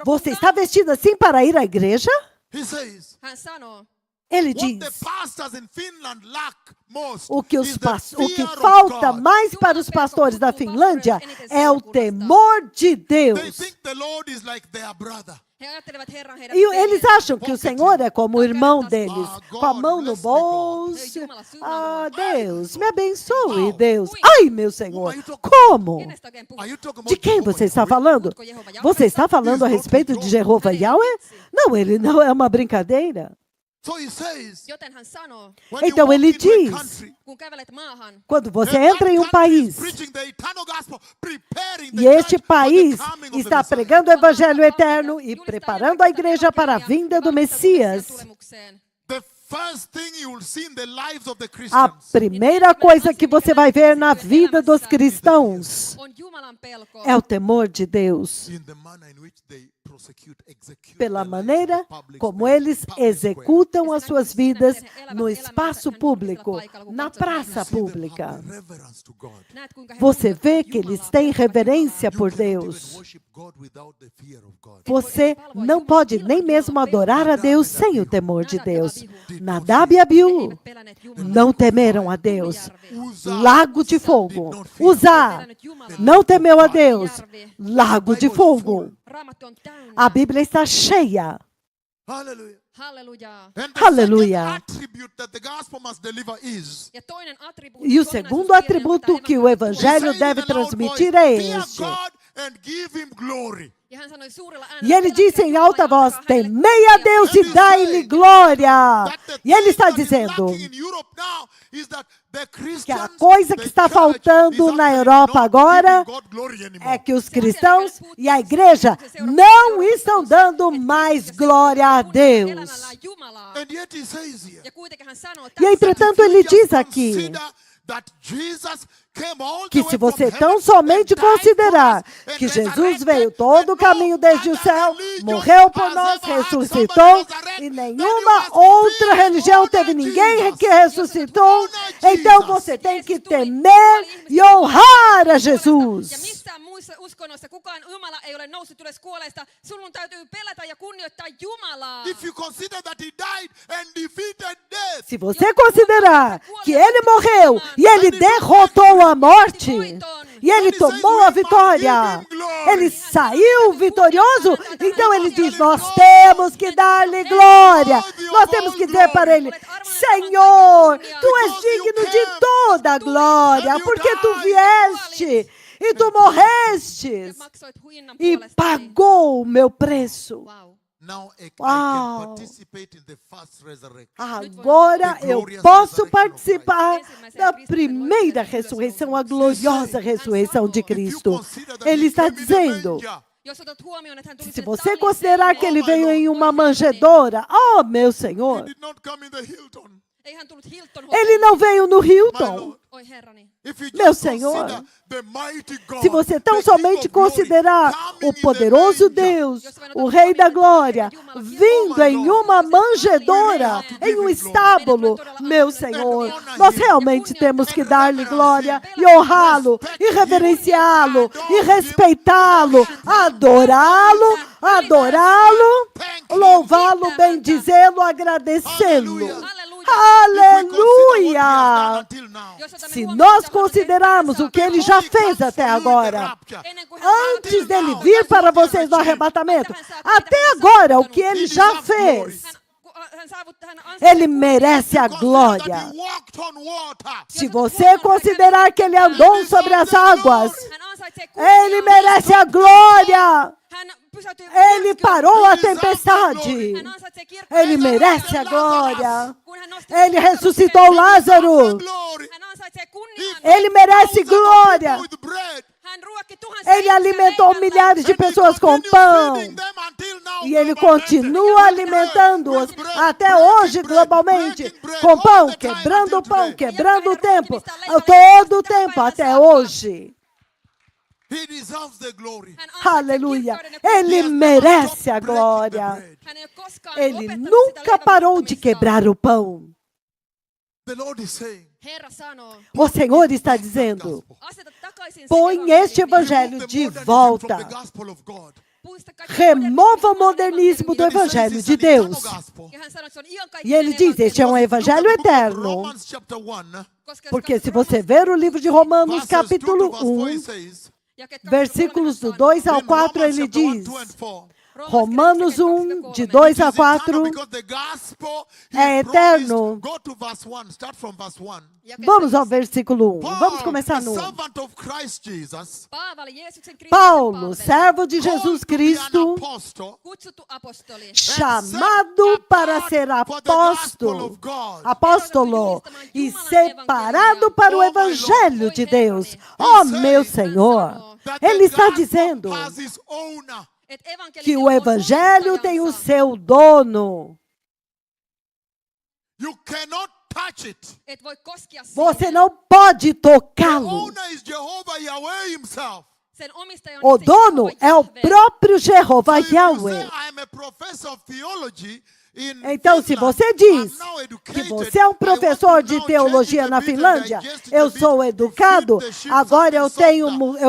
Você está vestido assim para ir à igreja? He says, Hän sanoo, Ele what the diz, pastors in Finland lack most o que is the o que fear of falta God. mais para os pastores da Finlândia é o temor de They Deus. think the Lord is like their brother. he ajattelevat Herran heidän E eles veljensä. acham que o Senhor é como o irmão deles, com a mão no bolso. Ah, Deus, me abençoe, Deus. Ai, meu Senhor, como? Kenestä oikein puhuu? Are you talking De about quem Jehovah você está Yahweh? falando? Você está falando a respeito de Jeová Yahweh? Não, ele não é uma brincadeira. So he says, Joten hän sanoo, when you Então walk ele into a diz, country, kun kävelet maahan, quando você and entra em that um country is país preaching the eternal gospel, preparing the e este church for the país coming of the está Messiah. pregando o evangelho eterno e preparando a igreja para a vinda do Messias, The first thing you will see in the lives of the a Christians primeira coisa que você vai ver na vida dos cristãos on Jumalan pelko. é o temor de Deus, in the manner in which they prosecute, execute pela their lives in maneira the public como space, eles public square. executam as suas vidas no espaço público, na praça See them pública. have reverence to God. Näet, kuinka he Você kunnioittavat vê que Jumalaa, eles têm pelkäävät reverência Jumalaa. por You cannot Deus. even worship God without the fear of God. Você não pode nem mesmo adorar a Deus sem o temor de Deus. Nadab e He Abiú eivät pelänneet Jumalaa. não temeram a Deus. Uzzah Lago de fogo. Uzá não temeu a Deus. Lago de fogo. Raamattu on täynnä. A Bíblia está cheia. Hallelujah. Halleluja. And the Hallelujah. second attribute that the gospel must deliver is Ja toinen attribuutti, E o toinen segundo atribuutti, atributo jota que o evankeliumi Evangelho Say deve in a loud transmitir voice, é fear este. God and give him glory. Ja hän sanoi suurella E ele äänellä, disse em "Pelätkää alta Jumalaa ja voz: antakaa hänelle temei a kunnia." Deus e dai-lhe glória. That the E ele thing está that is dizendo lacking in Europe now is that the que a Christians, coisa que the está church faltando is na actually Europa not agora giving God glory anymore. é que os cristãos e a igreja não estão dando mais glória a Deus. Elämällään Jumalaa. And yet he says here, Ja kuitenkin hän sanoo E tässä, entretanto if you ele just diz aqui consider that Jesus came all que the se way você from tão heaven somente and died considerar for us que and Jesus resurrected, veio todo o and caminho no desde o other céu, religion morreu por has nós, ever had ressuscitou, somebody resurrect, e then you nenhuma must outra fear, religião honor teve ninguém Jesus. que ressuscitou. Honor Então Jesus. você tem que temer e honrar a Jesus. Ja missään muissa uskonnoissa kukaan Jumala ei ole noussut ylös kuolleista. Sinun täytyy pelätä ja kunnioittaa Jumalaa. If you consider that he died and defeated death, Se você considerar que ele morreu e ele derrotou a morte, e ele tomou a vitória, ele saiu vitorioso, então ele diz: nós temos que dar-lhe glória, nós temos que dizer para ele: Senhor, tu és digno de toda a glória, porque tu vieste e tu morreste Ja maksoit hinnan e puolestani. pagou o meu preço. Wow. now I Wow. can participate in the first resurrection. Agora eu posso participar da primeira ressurreição, a gloriosa ressurreição de Cristo. Ele está dizendo, Jos otat huomioon, että hän tuli se sinne você talliin considerar seinään, que ele veio em uma Oi, manjedoura, oh meu He Senhor, did not come in the Hilton. Ei hän tullut Hilton Ele não veio no My Hilton. Lord, Oi herrani. if you Meu just Senhor, consider the mighty God, se você tão the King somente of glory, considerar coming o in the poderoso manger, Deus, o Rei da Glória, vindo em uma manjedoura, em um estábulo, meu Senhor, nós realmente temos que dar-lhe glória e honrá-lo, e reverenciá-lo, e respeitá-lo, adorá-lo, louvá-lo, bendizê-lo, agradecê-lo. Aleluia! Se nós considerarmos o que ele já fez até agora, antes dele vir para vocês no arrebatamento, até agora, o que ele já fez, ele merece a glória. Se você considerar que ele andou sobre as águas, ele merece a glória. Ele parou a tempestade. Ele merece a glória. Ele ressuscitou Lázaro. Ele merece glória. Ele alimentou milhares de pessoas com pão. E ele continua alimentando-os até hoje globalmente. Com pão, quebrando o tempo. Todo o tempo até hoje. Aleluia. Ele merece a glória. Ele nunca parou de quebrar o pão. O Senhor está dizendo: põe este evangelho de volta. Remova o modernismo do evangelho de Deus. E ele diz: este é um evangelho eterno. Porque se você ver o livro de Romanos, capítulo 1, versículos do 2 ao 4, ele diz, Romanos 1, de 2 a 4, é eterno. Vamos ao versículo 1. Vamos começar no 1. Paulo, servo de Jesus Cristo, chamado para ser apóstolo e separado para o evangelho de Deus. Oh, meu Senhor, ele está dizendo que o evangelho tem o seu dono. Você não pode tocá-lo. O dono é o próprio Jeová Yahweh. Então, se você diz que você é um professor de teologia na Finlândia, eu sou educado, agora eu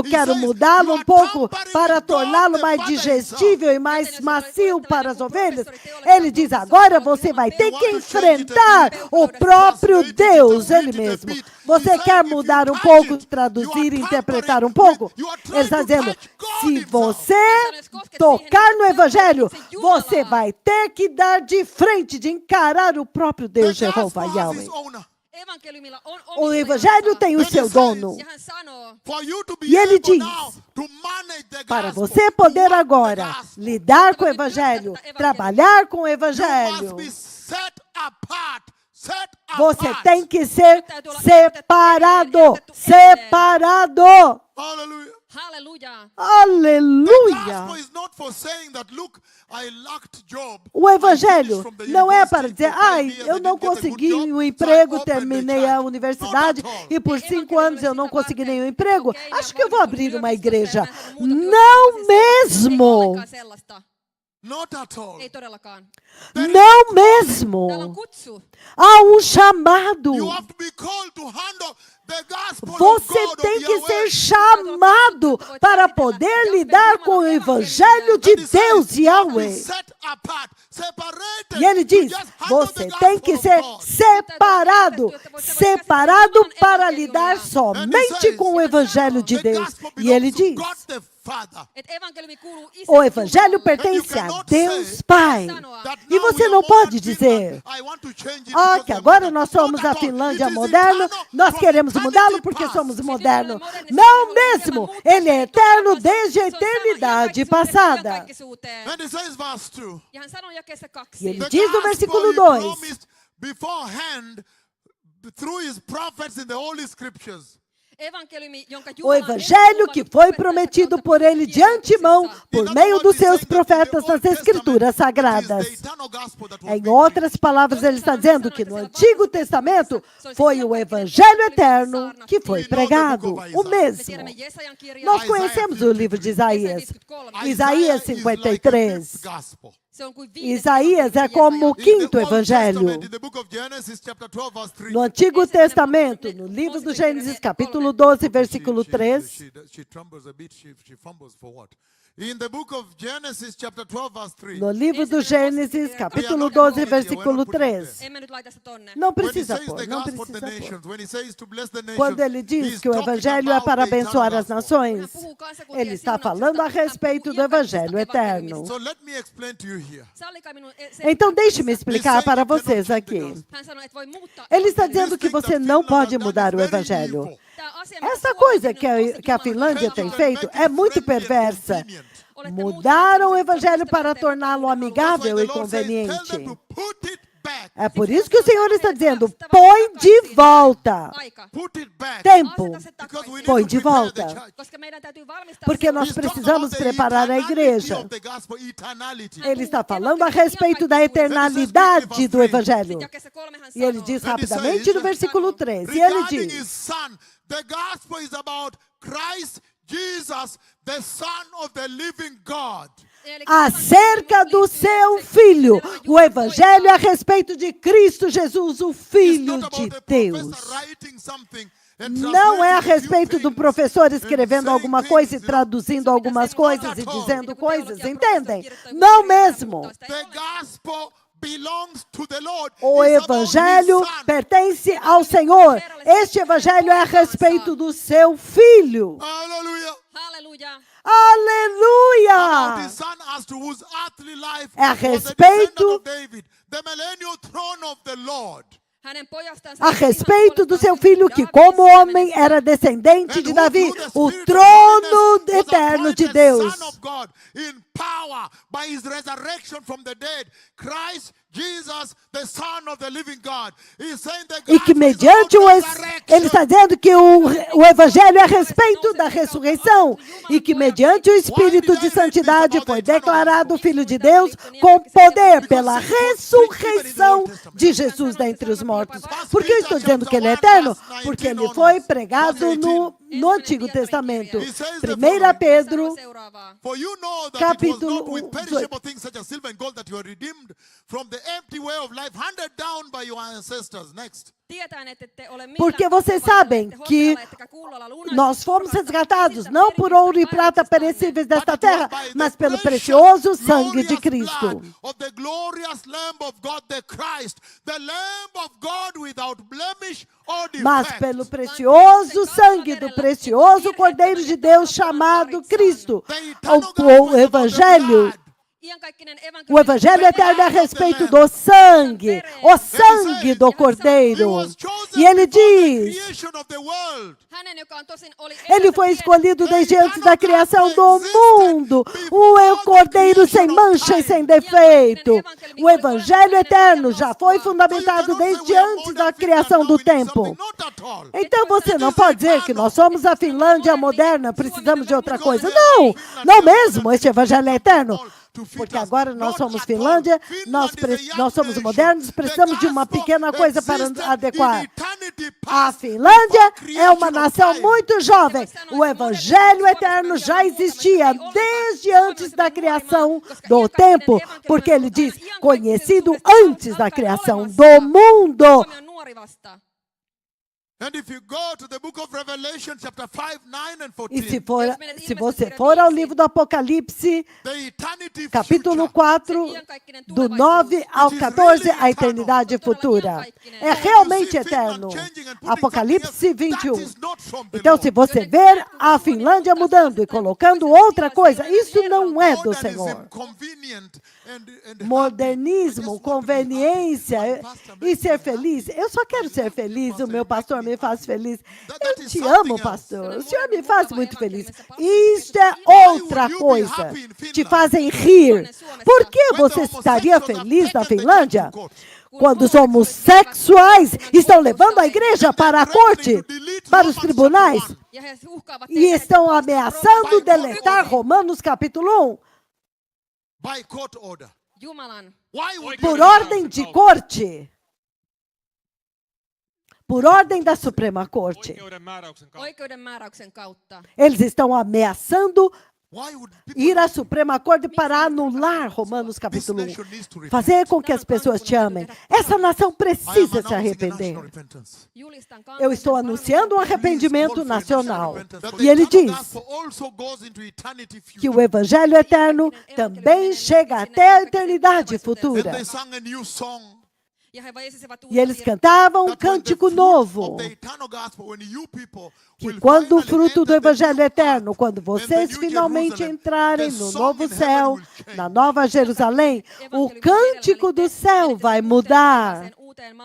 quero mudá-lo um pouco para torná-lo mais digestível e mais macio para as ovelhas. Ele diz, agora você vai ter que enfrentar o próprio Deus, ele mesmo. Você quer mudar um pouco, traduzir e interpretar um pouco? Ele está dizendo, se você tocar no evangelho, você vai ter que dar de frente, de encarar o próprio Deus, Jeová Yahweh. O evangelho tem o seu dono. E ele diz, para você poder agora lidar com o evangelho, trabalhar com o evangelho, você tem que ser separado. Aleluia. O evangelho não é para dizer, eu não consegui um emprego, terminei a universidade e por 5 anos eu não consegui nenhum emprego. Acho que eu vou abrir uma igreja. Não mesmo. Não mesmo. Há um chamado. Você tem que ser chamado para poder lidar com o evangelho de Deus, Yahweh. E ele diz, você tem que ser separado para lidar somente com o evangelho de Deus. E ele diz, o evangelho pertence a Deus Pai. E você não pode dizer, que agora nós somos a Finlândia moderna, nós queremos mudá-lo porque somos modernos. Não mesmo. Ele é eterno desde a eternidade passada. E ele diz no versículo 2, O evangelho que foi prometido por ele de antemão, por meio dos seus profetas nas Escrituras Sagradas. Em outras palavras, ele está dizendo que no Antigo Testamento foi o evangelho eterno que foi pregado, o mesmo. Nós conhecemos o livro de Isaías, Isaías 53. Isaías é como o quinto evangelho. No Antigo Testamento, no livro do Gênesis, capítulo 12, versículo 3. No livro do Gênesis, capítulo 12, versículo 3. Não precisa pôr, não precisa pôr. Quando ele diz que o evangelho é para abençoar as nações, ele está falando a respeito do evangelho eterno. Então, deixe-me explicar para vocês aqui. Ele está dizendo que você não pode mudar o evangelho. Essa coisa que a Finlândia tem feito é muito perversa. Mudaram o evangelho para torná-lo amigável e conveniente. É por isso que o Senhor está dizendo, põe de volta. Tempo, põe de volta. Porque nós precisamos preparar a igreja. Ele está falando a respeito da eternalidade do evangelho. E ele diz rapidamente no versículo 3. E ele diz... The gospel is about Christ Jesus, the Son of the living God. Acerca do seu Filho. O evangelho é a respeito de Cristo Jesus, o Filho de Deus. Não é a respeito do professor escrevendo alguma coisa e traduzindo algumas coisas e dizendo coisas, entendem? Não mesmo. O evangelho pertence ao Senhor. Este evangelho é a respeito do seu Filho. Aleluia. Aleluia! É a respeito a respeito do seu filho que, como homem, era descendente de Davi, o trono eterno de Deus. E que mediante ele está dizendo que o evangelho é a respeito da ressurreição e que mediante o Espírito de santidade foi declarado Filho de Deus com poder pela ressurreição de Jesus dentre os mortos. Por que eu estou dizendo que ele é eterno? Porque ele foi pregado no Antigo Testamento. 1 Pedro, capítulo 1. Porque vocês sabem que nós fomos resgatados não por ouro e prata perecíveis desta terra, mas pelo precioso sangue de Cristo. Mas pelo precioso sangue do precioso Cordeiro de Deus chamado Cristo. O Evangelho. O evangelho eterno é a respeito do sangue, o sangue do Cordeiro. E ele diz, ele foi escolhido desde antes da criação do mundo, o Cordeiro sem mancha e sem defeito. O evangelho eterno já foi fundamentado desde antes da criação do tempo. Então você não pode dizer que nós somos a Finlândia moderna, precisamos de outra coisa. Não, não mesmo, este evangelho é eterno. Porque agora nós somos Finlândia, nós somos modernos, precisamos de uma pequena coisa para adequar. A Finlândia é uma nação muito jovem. O evangelho eterno já existia desde antes da criação do tempo, porque ele diz, conhecido antes da criação do mundo. E se você for ao livro do Apocalipse, capítulo 4, do 9 ao 14, a eternidade futura. É realmente eterno. Apocalipse 21. Então, se você ver a Finlândia mudando e colocando outra coisa, isso não é do Senhor. Modernismo, conveniência e ser feliz. Eu só quero ser feliz, o meu pastor me faz feliz. Eu te amo, pastor. O senhor me faz muito feliz. Isto é outra coisa. Te fazem rir. Por que você estaria feliz na Finlândia? Quando os homossexuais estão levando a igreja para a corte. para os Romans tribunais chapter 1. Ja he uhkaavat e teitä, että estão poistavat ameaçando By deletar court Romanos capítulo 1 by court order. Jumalan Why would por you ordem de corte. Por ordem da Suprema Corte. Oikeuden määräyksen kautta. oikeuden määräyksen kautta. Eles estão ameaçando why would people ir à Suprema Corte para anular Romanos this capítulo 1. nation needs to repent? Fazer com que as pessoas te amem. Essa nação I am precisa se announcing a arrepender. national repentance. Julistan Eu estou kansallisen anunciando um parannuksen. arrependimento Please call for a national nacional. repentance. That E the ele eternal diz gospel also goes into eternity que o future. Evangelho eterno também chega até a eternidade And futura. they sang a new song. Ja he vaisivat E eles uutta cantavam um that when the cântico fruit novo. of the eternal gospel, when you people Que will quando o finally fruto do enter the Evangelho new eterno, earth quando and the vocês new finalmente Jerusalem, entrarem the no song novo in heaven céu, will change. na nova Jerusalém, o cântico do céu vai mudar.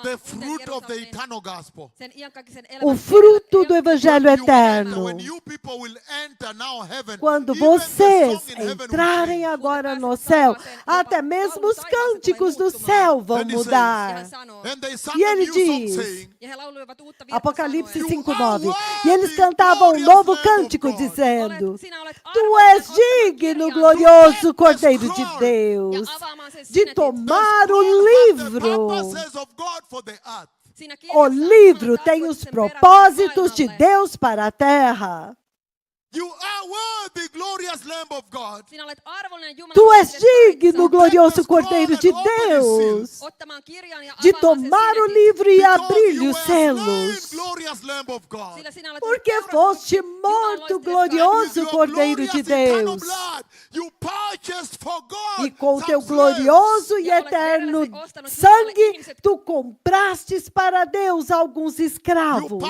The fruit of the eternal gospel. O fruto do Evangelho When you enter, eterno. when you people will enter now heaven, Quando even the vocês song in heaven will entrarem change. agora no céu, até mesmo os cânticos do céu vão Then he mudar. And they sang E a ele new song diz, saying, Apocalipse You 5:9. are E eles worthy, cantavam um glorious novo Lamb of cântico God. dizendo: Tu Tu és digno, glorioso Cordeiro de Deus, de tomar o Scroll has the livro. purposes of God for the earth. O livro tem os propósitos de Deus para a terra. You are worthy, glorious Lamb of God. Tu és digno, glorioso Cordeiro de Deus, de tomar o livro e Because abrir you os were slain, selos. glorious Lamb of God. Porque foste morto, glorioso Cordeiro de Deus. E com teu glorioso e eterno sangue, tu comprastes para Deus alguns escravos.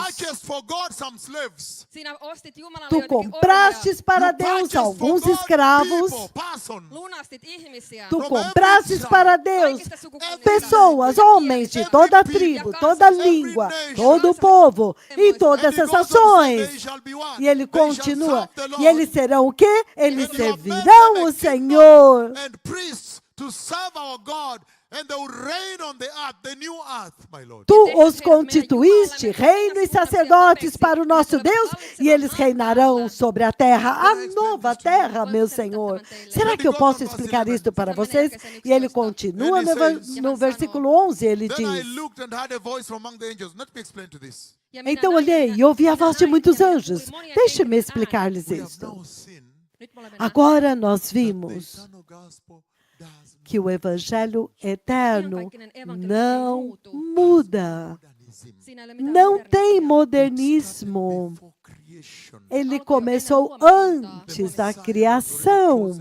Tu comprastes para Deus alguns escravos. Tu comprastes para Deus pessoas, homens de toda tribo, toda língua, todo povo e todas as nações. E ele continua. E eles serão o quê? Eles servirão o Senhor. And priests to serve our God, and they will reign on the earth, the new earth, my Lord. Tu os constituíste reino e sacerdotes para o nosso Deus, e eles reinarão sobre a terra, a nova terra, meu Senhor. Será que eu posso explicar isto para vocês? E ele continua no versículo 11, ele Then I diz: looked and heard a voice from among the angels. Let me explain to this. Então olhei e ouvi a voz de muitos anjos. Deixe-me explicar-lhes We have isto. now seen Agora nós that the vimos eternal gospel does que o Evangelho eterno não muda. modernism. Não tem modernismo. Before creation, Ele começou antes da criação.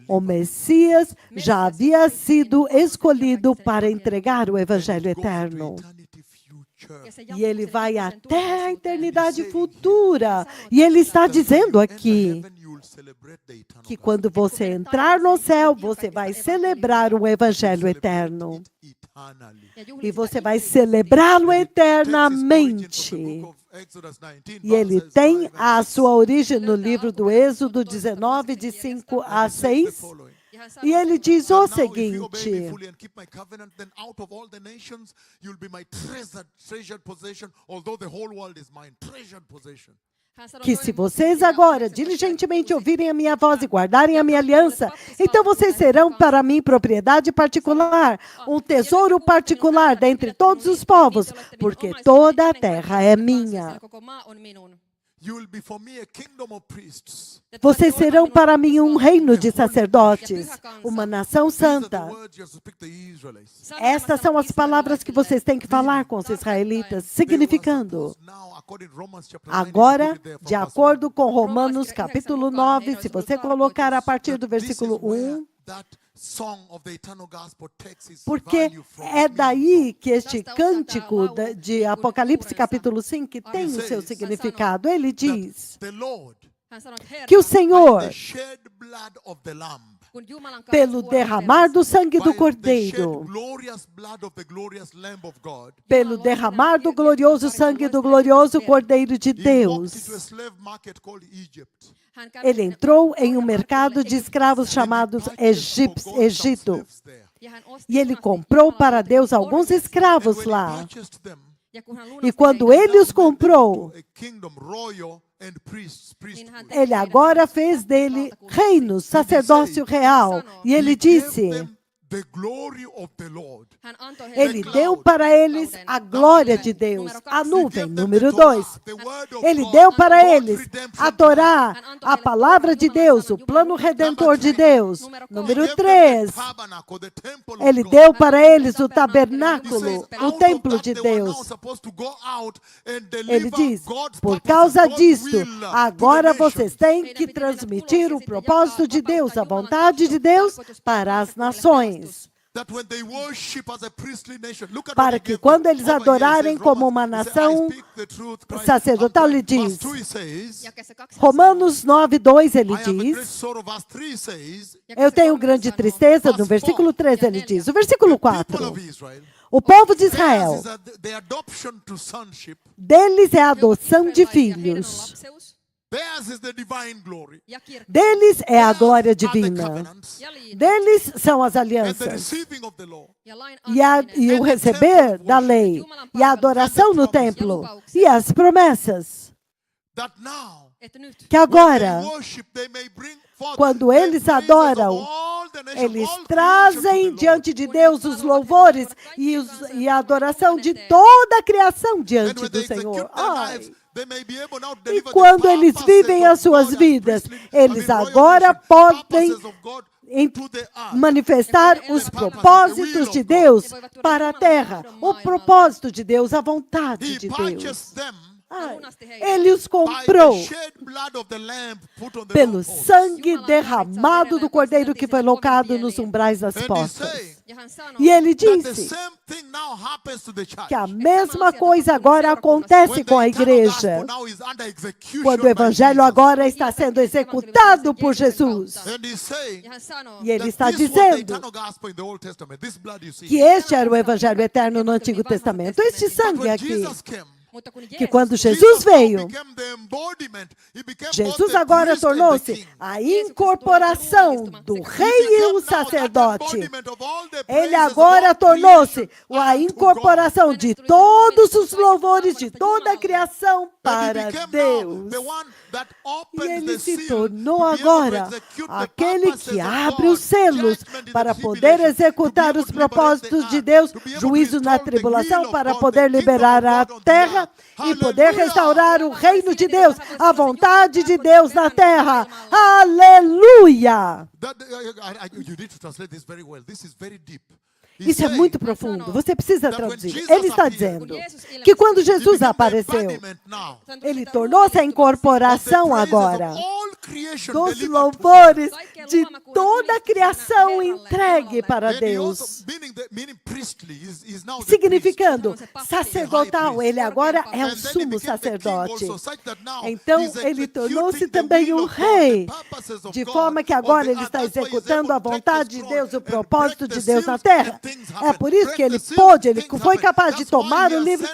O Messias já havia sido escolhido para entregar o Evangelho eterno. eternity future. E ele vai até a eternidade futura. E ele está dizendo aqui Heaven, you will celebrate the eternal que quando você entrar no céu, você vai celebrar o Evangelho eterno. eternally. E você vai celebrá-lo eternamente. E ele tem a sua origem no livro do Êxodo 19, de 5 a 6. E ele diz o seguinte: que se vocês agora diligentemente ouvirem a minha voz e guardarem a minha aliança, então vocês serão para mim propriedade particular, um tesouro particular dentre todos os povos, porque toda a terra é minha. Vocês serão para mim um reino de sacerdotes, uma nação santa. Estas são as palavras que vocês têm que falar com os israelitas, significando. Agora, de acordo com Romanos capítulo 9, se você colocar a partir do versículo 1, porque é daí que este cântico de Apocalipse capítulo 5 tem o seu significado. Ele diz que o Senhor, pelo derramar do sangue do Cordeiro, pelo derramar do glorioso sangue do glorioso Cordeiro de Deus, ele entrou em um mercado de escravos chamados Egito. E ele comprou para Deus alguns escravos lá. E quando ele os comprou, ele agora fez dele reino, sacerdócio real. E ele disse, ele deu para eles a glória de Deus, a nuvem, número 2. Ele deu para eles a Torá, a palavra de Deus, o plano redentor de Deus. Número 3, ele deu para eles o tabernáculo, o templo de Deus. Ele diz, por causa disto, agora vocês têm que transmitir o propósito de Deus, a vontade de Deus para as nações. Para que quando eles adorarem como uma nação sacerdotal, ele diz, Romanos 9:2, ele diz, eu tenho grande tristeza, no versículo 3 ele diz, o versículo 4, o povo de Israel, deles é a adoção de filhos. Deles é a glória divina. Deles são as alianças. E o receber da lei. E a adoração no templo. E as promessas. Que agora, quando eles adoram, eles trazem diante de Deus os louvores e a adoração de toda a criação diante do Senhor. Ai. E quando eles vivem as suas vidas, eles agora podem manifestar os propósitos de Deus para a terra. O propósito de Deus, a vontade de Deus. Ele os comprou pelo sangue derramado do Cordeiro que foi colocado nos umbrais das portas. E ele disse que a mesma coisa agora acontece com a igreja, quando o evangelho agora está sendo executado por Jesus. E ele está dizendo que este era o evangelho eterno no Antigo Testamento. Este sangue aqui, que quando Jesus veio, Jesus agora tornou-se a incorporação do rei e o sacerdote. Ele agora tornou-se a incorporação de todos os louvores de toda a criação para Deus. E ele se tornou agora aquele que abre os selos para poder executar os propósitos de Deus, juízo na tribulação, para poder liberar a terra e poder restaurar o reino de Deus, a vontade de Deus na terra. Aleluia! Isso é muito profundo. Você precisa traduzir. Ele está dizendo que quando Jesus apareceu, ele tornou-se a incorporação agora dos louvores de toda a criação entregue para Deus. Significando sacerdotal, ele agora é o sumo sacerdote. Então, ele tornou-se também um rei, de forma que agora ele está executando a vontade de Deus, o propósito de Deus na terra. É por isso que ele foi capaz de tomar o livro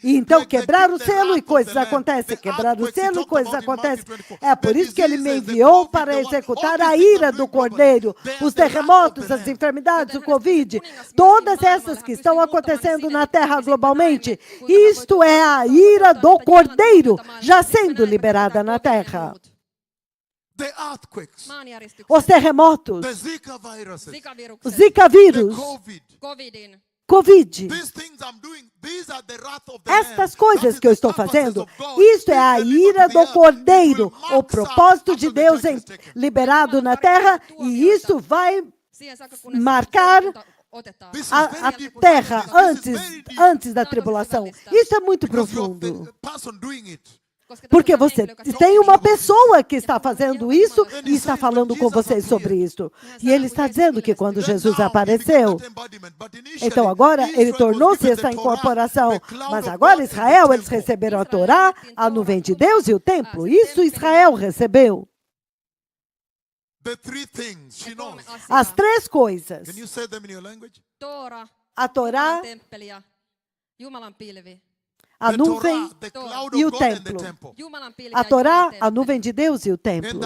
e então quebrar o selo e coisas acontecem. Quebrar o selo e coisas acontecem. É por isso que ele me enviou para executar a ira do Cordeiro, os terremotos, as enfermidades, o Covid, todas essas que estão acontecendo na terra globalmente. Isto é a ira do Cordeiro já sendo liberada na terra. Os terremotos, o Zika vírus, Covid. Estas coisas que eu estou fazendo, isto é a ira do Cordeiro, o propósito de Deus liberado na terra, e isso vai marcar a terra antes da tribulação. Isso é muito profundo. Porque você tem uma pessoa que está fazendo isso e está falando com vocês sobre isso. E ele está dizendo que quando Jesus apareceu, então agora ele tornou-se essa incorporação. Mas agora Israel, eles receberam a Torá, a nuvem de Deus e o templo. Isso Israel recebeu. As três coisas. A Torá, a nuvem e o templo. A Torá, a nuvem de Deus e o templo.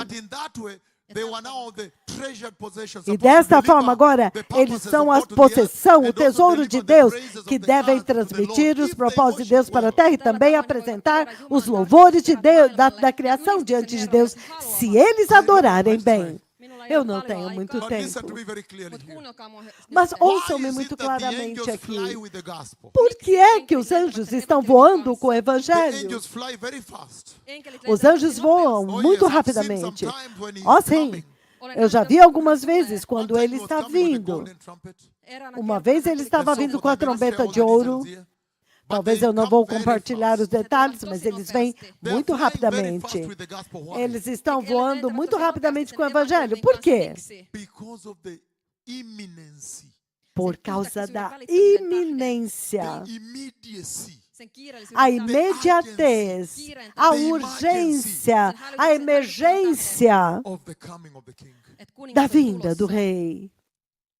treasured possessions E supposed to desta deliver forma, agora, the eles purposes são of a God to the earth, possessão, and o also tesouro de deliver the Deus, praises que of the devem earth to the transmitir Lord. os If they propósitos de worship Deus para a well, terra e também apresentar os louvores de Deus, da criação diante de Deus, se eles adorarem bem. Eu não tenho muito but listen to tempo. me very clearly Mutta here. kuunnelkaa mua Mas nyt. Why ouçam-me is muito it that the claramente angels fly aqui. with the gospel? Por que é que os anjos estão voando com o The evangelho? angels fly very fast. Enkelit Os lentävät anjos tosi voam nopeasti. muito I've seen rapidamente. sometimes when he's Ó, sim. coming. Eu já vi algumas vezes quando One time ele he was está coming with a vindo. golden trumpet. Eräänä Uma kertana vez hän ele tuli estava And so vindo forth. com a I may not share trombeta all de the ouro. details here, but Talvez they eu não come vou very compartilhar os fast. detalhes, mas eles vêm They are muito flying very rapidamente. fast with the gospel. Why? Eles estão Elävät voando lentävät muito tosi nopeasti rapidamente sen com o evangelho. evankeliumin Por kanssa. quê? Miksi? Because of the imminency, Por causa yhtäkkiisyyden da välittömyyden tähden. iminência, the immediacy, Sen kiireellisyyden a tähden. imediatez, a urgência, a emergência of the coming of the King. Et kuningas da on vinda do tulossa. rei.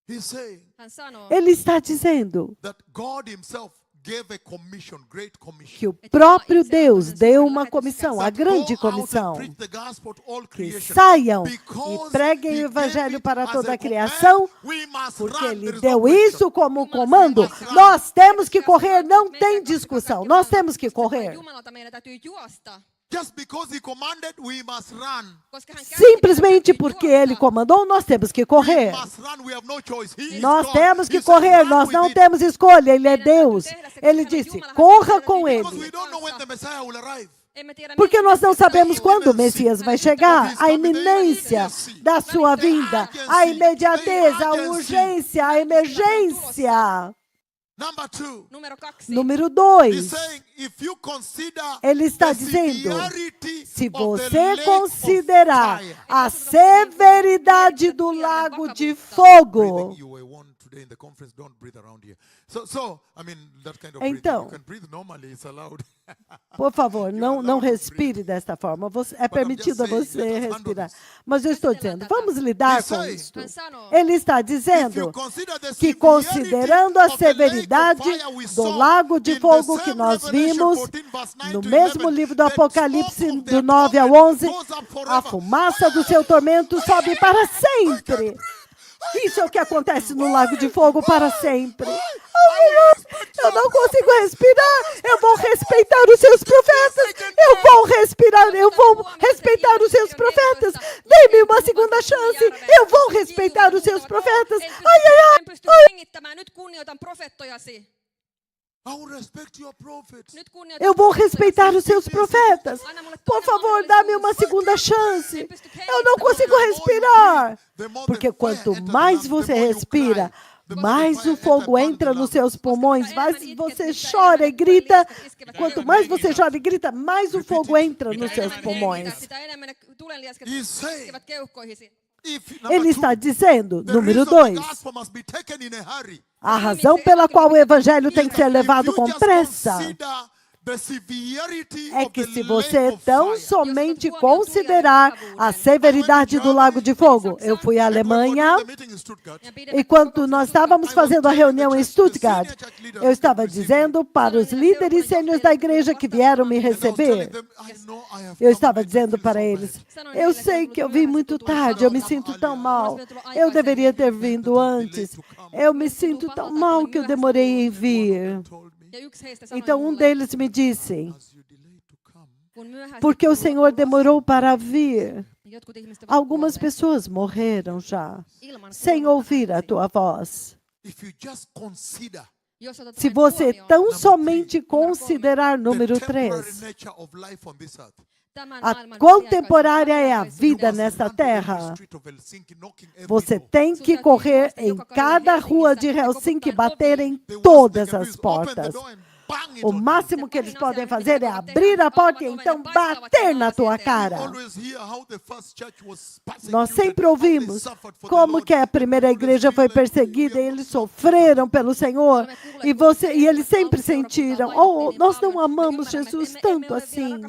He's saying Hän sanoo, Ele está dizendo that God himself gave a commission, great que commission. o próprio Deus deu uma comissão, a That grande go out and comissão, preach the gospel to all que creation. saiam e Because preguem he o evangelho gave it para as toda a a criação, command, we must porque run. ele There is deu no question. isso como comando. Nós temos que correr, não tem discussão. Nós temos que correr. Jumalalta meidän täytyy juosta. Just because he commanded, we must run. Koska hän käski, Simplesmente meidän täytyy porque juosta. ele comandou, nós temos que We correr. must run. We have no choice. He is Nós God. temos que He said, correr, run nós with não it. temos escolha, ele é Deus. Ele disse: corra com Because ele. we don't know when the Messiah will arrive. Emme tiedä, Porque milloin nós não Messias sabemos tulee. quando o Messias vai chegar, a iminência da sua vinda, a imediatez, a urgência, a emergência. Number 2. Número 2. Número He's 2, saying, if you consider ele está the dizendo, severity se of the você lake of considerar fire. a severidade do lago de fogo, Breathing, you were warned today in the conference, don't breathe around here. So, I mean, that kind of Então, breathing. You can breathe normally, it's allowed. por favor, não respire desta forma. É permitido a você respirar. Mas eu estou dizendo, vamos lidar com isto. Hän sanoo, Ele está If you dizendo consider the que severity considerando a of the lake of severidade fire we do saw lago de in the fogo que same nós Revelation vimos 14, verse 9 no to mesmo 11, livro do the Apocalipse, smoke of do their 9 ao torment 11, goes up forever. a fumaça do seu tormento sobe para sempre. Isso é o que acontece no lago de fogo para sempre. Eu não consigo respirar. Eu vou respeitar os seus profetas. Eu vou respeitar os seus profetas. Dê-me uma segunda chance. Eu vou respeitar os seus profetas. En pysty hengittämään. Nyt kunnioitan profeettojasi. I will respect your prophets. Nyt kunnioitan Eu vou profeettojasi. respeitar os seus profetas. Por favor, dá-me uma segunda chance. Eu não consigo respirar. Porque quanto mais você respira, mais o fogo entra nos seus pulmões, mais você chora e grita. Quanto mais você chora e grita, mais o fogo entra nos seus pulmões. Sitä enemmän ne tulenliesket He's saying, iskevät keuhkoihisi. Ele está dizendo, the número reason the 2, gospel must be taken in a hurry. a razão pela qual o evangelho tem que ser levado If com you just pressa consider the severity é of que the se lake você of tão fire. somente considerar a severidade do lago de fogo. Eu fui à Alemanha e quando nós estávamos fazendo a reunião em Stuttgart, eu estava dizendo para os líderes sêniores da igreja que vieram me receber, eu estava dizendo para eles, eu sei que eu vim muito tarde, eu me sinto tão mal, eu deveria ter vindo antes, eu me sinto tão mal que eu demorei em vir. Ja yksi heistä sanoi Então mulle, deles me disse, kun myöhästyt porque o Senhor demorou para vir. niin jotkut ihmiset ovat Algumas kuolleet pessoas morreram já, ilman sem kuulemaa ouvir a äänesi. tua voz. If you just consider Jos otat Se vain você huomioon tão somente considerar the número temporary 3, nature of life on this earth, tämän a maailman quão temporária é a väliaikaisuuden, vida you must nesta run to every terra. street of Helsinki, knocking every Você door. tem que correr em cada rua de Helsinki e bater em todas as portas. O máximo que eles podem fazer é abrir a porta e então bater na tua cara. Nós sempre ouvimos como que a primeira igreja foi perseguida e eles sofreram pelo Senhor. E eles sempre sentiram, oh, nós não amamos Jesus tanto assim.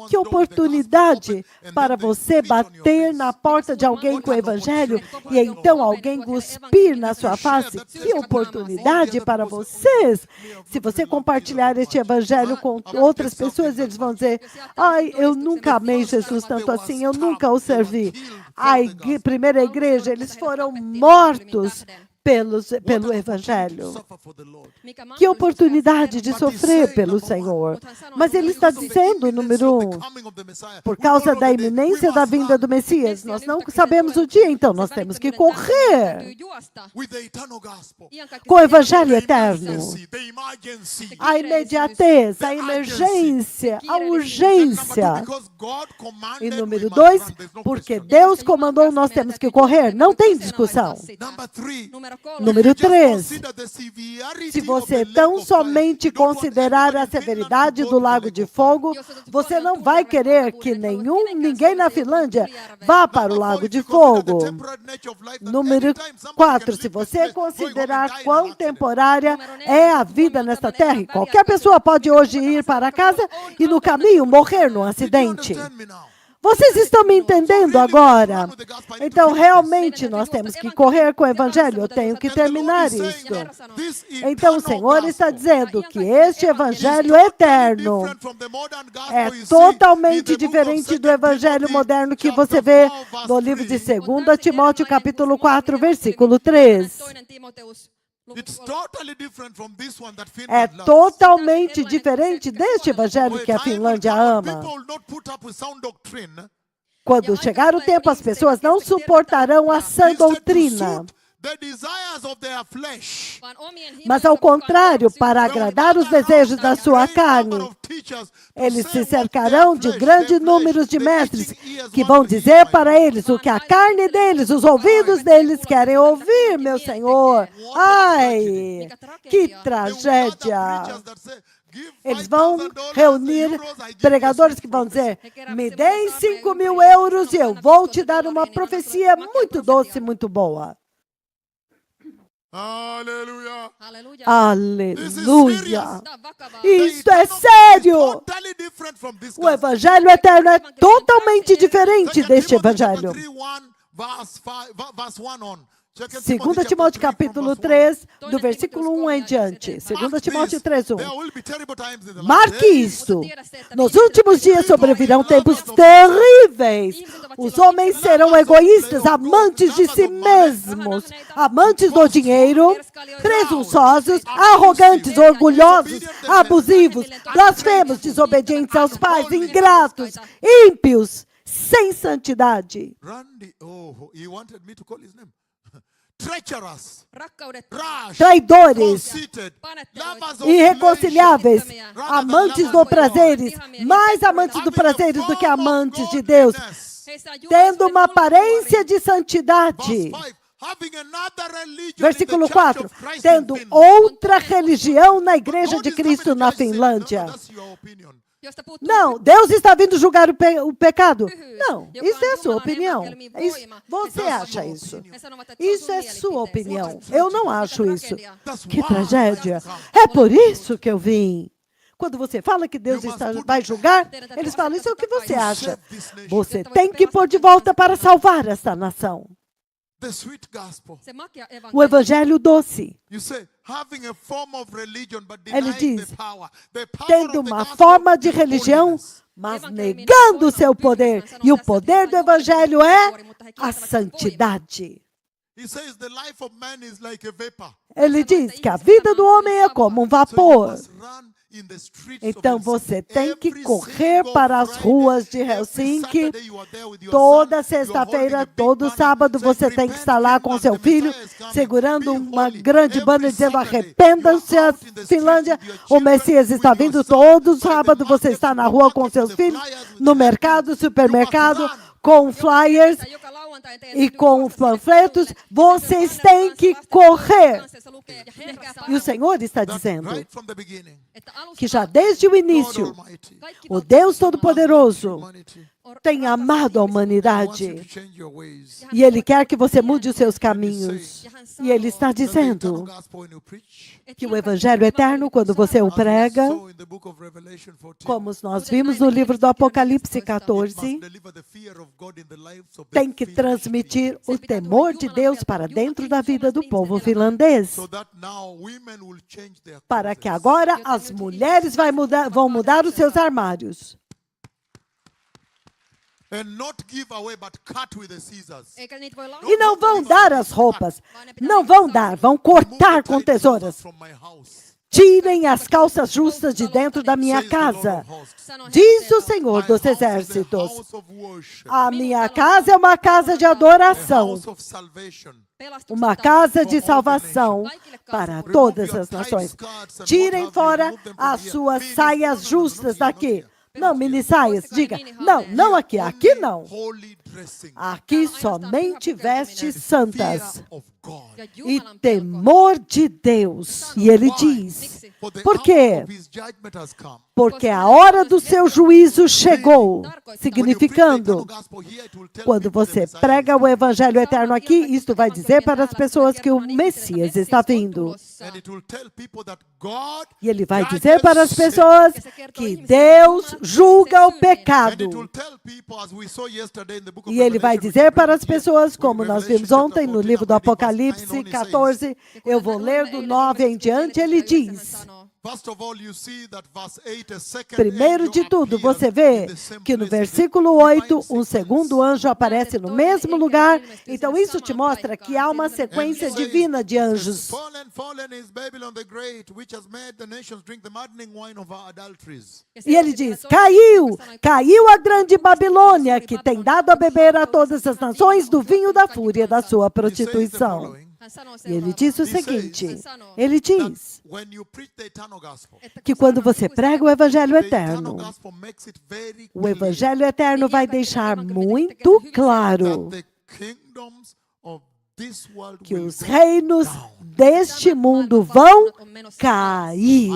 Que oportunidade para você bater na porta de alguém com o evangelho e então alguém cuspir na sua face. Que oportunidade para vocês. Se você compartilhar este evangelho com outras pessoas, eles vão dizer, ai, eu nunca amei Jesus tanto assim, eu nunca o servi. A primeira igreja, eles foram mortos pelo Evangelho. Que oportunidade de sofrer pelo Senhor. Mas ele está dizendo, número 1, por causa da iminência da vinda do Messias, nós não sabemos o dia, então nós temos que correr com o Evangelho eterno. A imediatez, a emergência, a urgência. E número 2, porque Deus comandou, nós temos que correr. Não tem discussão. Número 3, se você tão somente considerar a severidade do lago de fogo, você não vai querer que ninguém na Finlândia vá para o lago de fogo. Número 4, se você considerar quão temporária é a vida nesta terra, qualquer pessoa pode hoje ir para casa e no caminho morrer num acidente. Vocês estão me entendendo agora? Então, realmente, nós temos que correr com o Evangelho. Eu tenho que terminar isso. Então, o Senhor está dizendo que este Evangelho eterno é totalmente diferente do Evangelho moderno que você vê no livro de 2 Timóteo, capítulo 4, versículo 3. É totalmente diferente deste evangelho que a Finlândia ama. Quando chegar o tempo, as pessoas não suportarão a sã doutrina. Mas, ao contrário, para agradar os desejos da sua carne, eles se cercarão de grandes números de mestres que vão dizer para eles o que a carne deles, os ouvidos deles querem ouvir, meu Senhor. Ai, que tragédia! Eles vão reunir pregadores que vão dizer, me deem 5.000 euros e eu vou te dar uma profecia muito doce, muito boa. Aleluia. Aleluia. Isso é sério. O evangelho eterno é totalmente diferente deste evangelho. 2 Timóteo capítulo 3, do versículo 1 em diante. 2 Timóteo 3, 1. Marque isso. Nos últimos dias sobrevirão tempos terríveis. Os homens serão egoístas, amantes de si mesmos, amantes do dinheiro, presunçosos, arrogantes, orgulhosos, abusivos, blasfemos, desobedientes aos pais, ingratos, ímpios, sem santidade. Traidores, irreconciliáveis, amantes do prazeres, mais amantes do prazeres do que amantes de Deus, tendo uma aparência de santidade. Versículo 4, tendo outra religião na Igreja de Cristo na Finlândia. Não, Deus está vindo julgar o pecado. Não, isso é a sua opinião. Você acha isso? Isso é sua opinião. Eu não acho isso. Que tragédia. É por isso que eu vim. Quando você fala que Deus vai julgar, eles falam, isso é o que você acha. Você tem que pôr de volta para salvar esta nação. O evangelho doce. Ele diz, tendo uma forma de religião, mas negando o seu poder. E o poder do evangelho é a santidade. Ele diz que a vida do homem é como um vapor. Então você tem que correr para as ruas de Helsinki. Toda sexta-feira, todo sábado, você tem que estar lá com seu filho, segurando uma grande banner dizendo arrependam-se, Finlândia. O Messias está vindo todo sábado. Você está na rua com seus filhos, no mercado, supermercado, com flyers e com panfletos. Vocês têm que correr. E o Senhor está dizendo que já desde o início, o Deus Todo-Poderoso tem amado a He wants you humanidade. to change your ways. E Ele quer que você mude os seus caminhos. E Ele está That the eternal dizendo gospel, when you preach, que o Evangelho eterno, quando você o as we prega, saw in the book of Revelation 14, como nós vimos no livro do Apocalipse it 14, must deliver the fear of God in the lives of the tem que Finnish transmitir people. o temor de Deus para dentro da vida do povo finlandês. So that now women will change their Para que closets. agora as mulheres vão mudar os seus armários. And not give away, but cut with the scissors. Eikä niitä voi E não vão dar as roupas. Não vão dar, vão cortar com tesouras. From my house. Tirem as calças justas de dentro da minha Says the Lord casa. of hosts. Diz o Senhor My dos house is a exércitos. house of worship, A minha casa é uma casa de a adoração. house of salvation. Uma casa de salvação para todas as nações. Tirem fora as suas saias justas daqui. Não, mini saias, diga. Não, não aqui, aqui não. Holy dressing. Aqui somente vestes santas Fear of God. e temor de Deus. E ele diz, For the por hour quê? of his judgment has come. Porque a hora do seu juízo chegou. Significando, quando você prega o Evangelho eterno aqui, isto vai dizer para as pessoas que o Messias está vindo. E ele vai dizer para as pessoas que Deus julga o pecado. E ele vai dizer para as pessoas, como nós vimos ontem no livro do Apocalipse 14, eu vou ler do 9 em diante, ele diz... Primeiro de tudo, você vê que no versículo 8, um segundo anjo aparece no mesmo lugar. Então, isso te mostra que há uma sequência divina de anjos. E ele diz, caiu a grande Babilônia, que tem dado a beber a todas as nações do vinho da fúria da sua prostituição. E ele diz o seguinte, ele diz que quando você prega o Evangelho eterno, o Evangelho eterno vai deixar muito claro que os reinos deste mundo vão cair.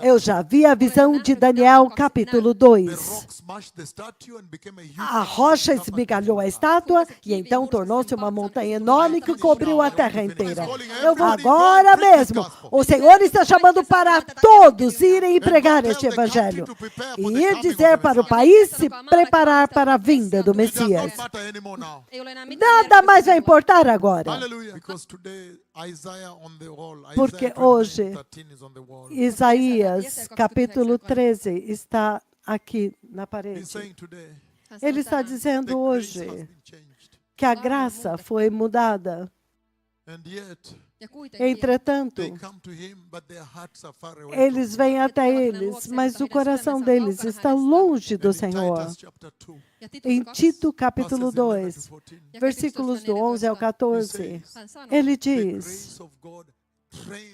Eu já vi a visão de Daniel, capítulo 2. A rocha esmigalhou a estátua e então tornou-se uma montanha enorme que cobriu a terra inteira. Agora mesmo, o Senhor está chamando para todos irem e pregar este evangelho. E ir dizer para o país se preparar para a vinda do Messias. Nada mais vai importar agora. Porque hoje, Isaías, capítulo 13, está aqui na parede. Ele está dizendo hoje que a graça foi mudada. Entretanto, eles vêm até eles, mas o coração deles está longe do Senhor. Em Tito, capítulo 2, versículos do 11 ao 14, ele diz,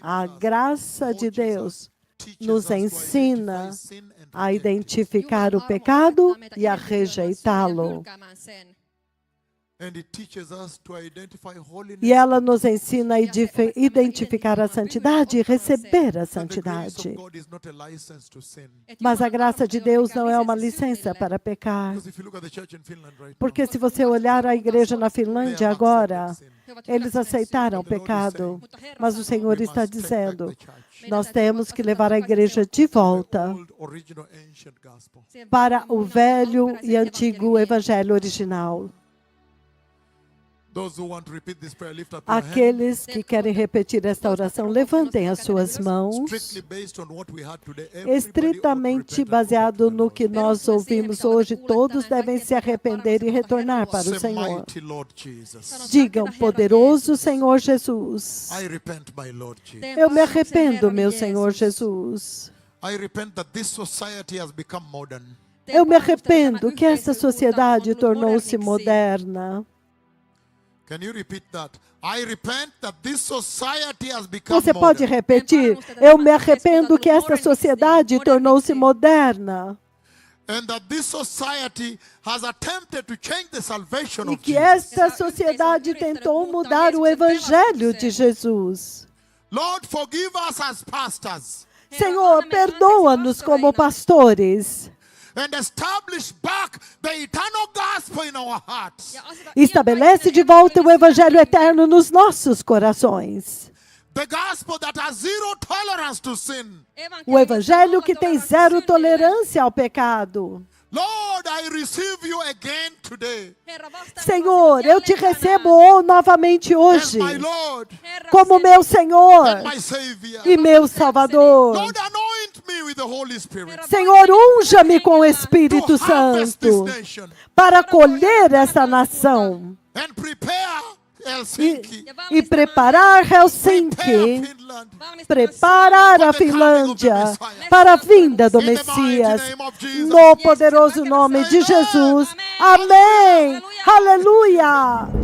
a graça de Deus nos ensina a identificar o pecado e a rejeitá-lo. E ela nos ensina a identificar a santidade e receber a santidade. Mas a graça de Deus não é uma licença para pecar. Porque se você olhar a igreja na Finlândia agora, eles aceitaram o pecado. Mas o Senhor está dizendo, nós temos que levar a igreja de volta para o velho e antigo evangelho original. Aqueles que querem repetir esta oração, levantem as suas mãos, estritamente baseado no que nós ouvimos hoje. Todos devem se arrepender e retornar para o Senhor. Digam, poderoso Senhor Jesus, eu me arrependo, meu Senhor Jesus. Eu me arrependo que essa sociedade tornou-se moderna. Você pode repetir? Eu me arrependo que esta sociedade tornou-se moderna. E que esta sociedade tentou mudar o evangelho de Jesus. Senhor, perdoa-nos como pastores. and establish back the eternal gospel in our hearts. Ja aseta Estabelece de volta o evangelho eterno nos nossos corações. The gospel that has zero tolerance to sin. O evangelho que tem zero tolerância ao pecado. Lord, I receive you again today Senhor, eu te recebo novamente as hoje my Lord como meu Senhor and my Savior. e meu Salvador. Lord, anoint me with the Holy Spirit Senhor, unja-me com o Espírito to harvest this Santo nation para colher essa nação and prepare Helsinki, e preparar prepare Helsinki, Finland. preparar a Finlândia para a vinda do Messias. No poderoso nome de Jesus. Amém. Aleluia.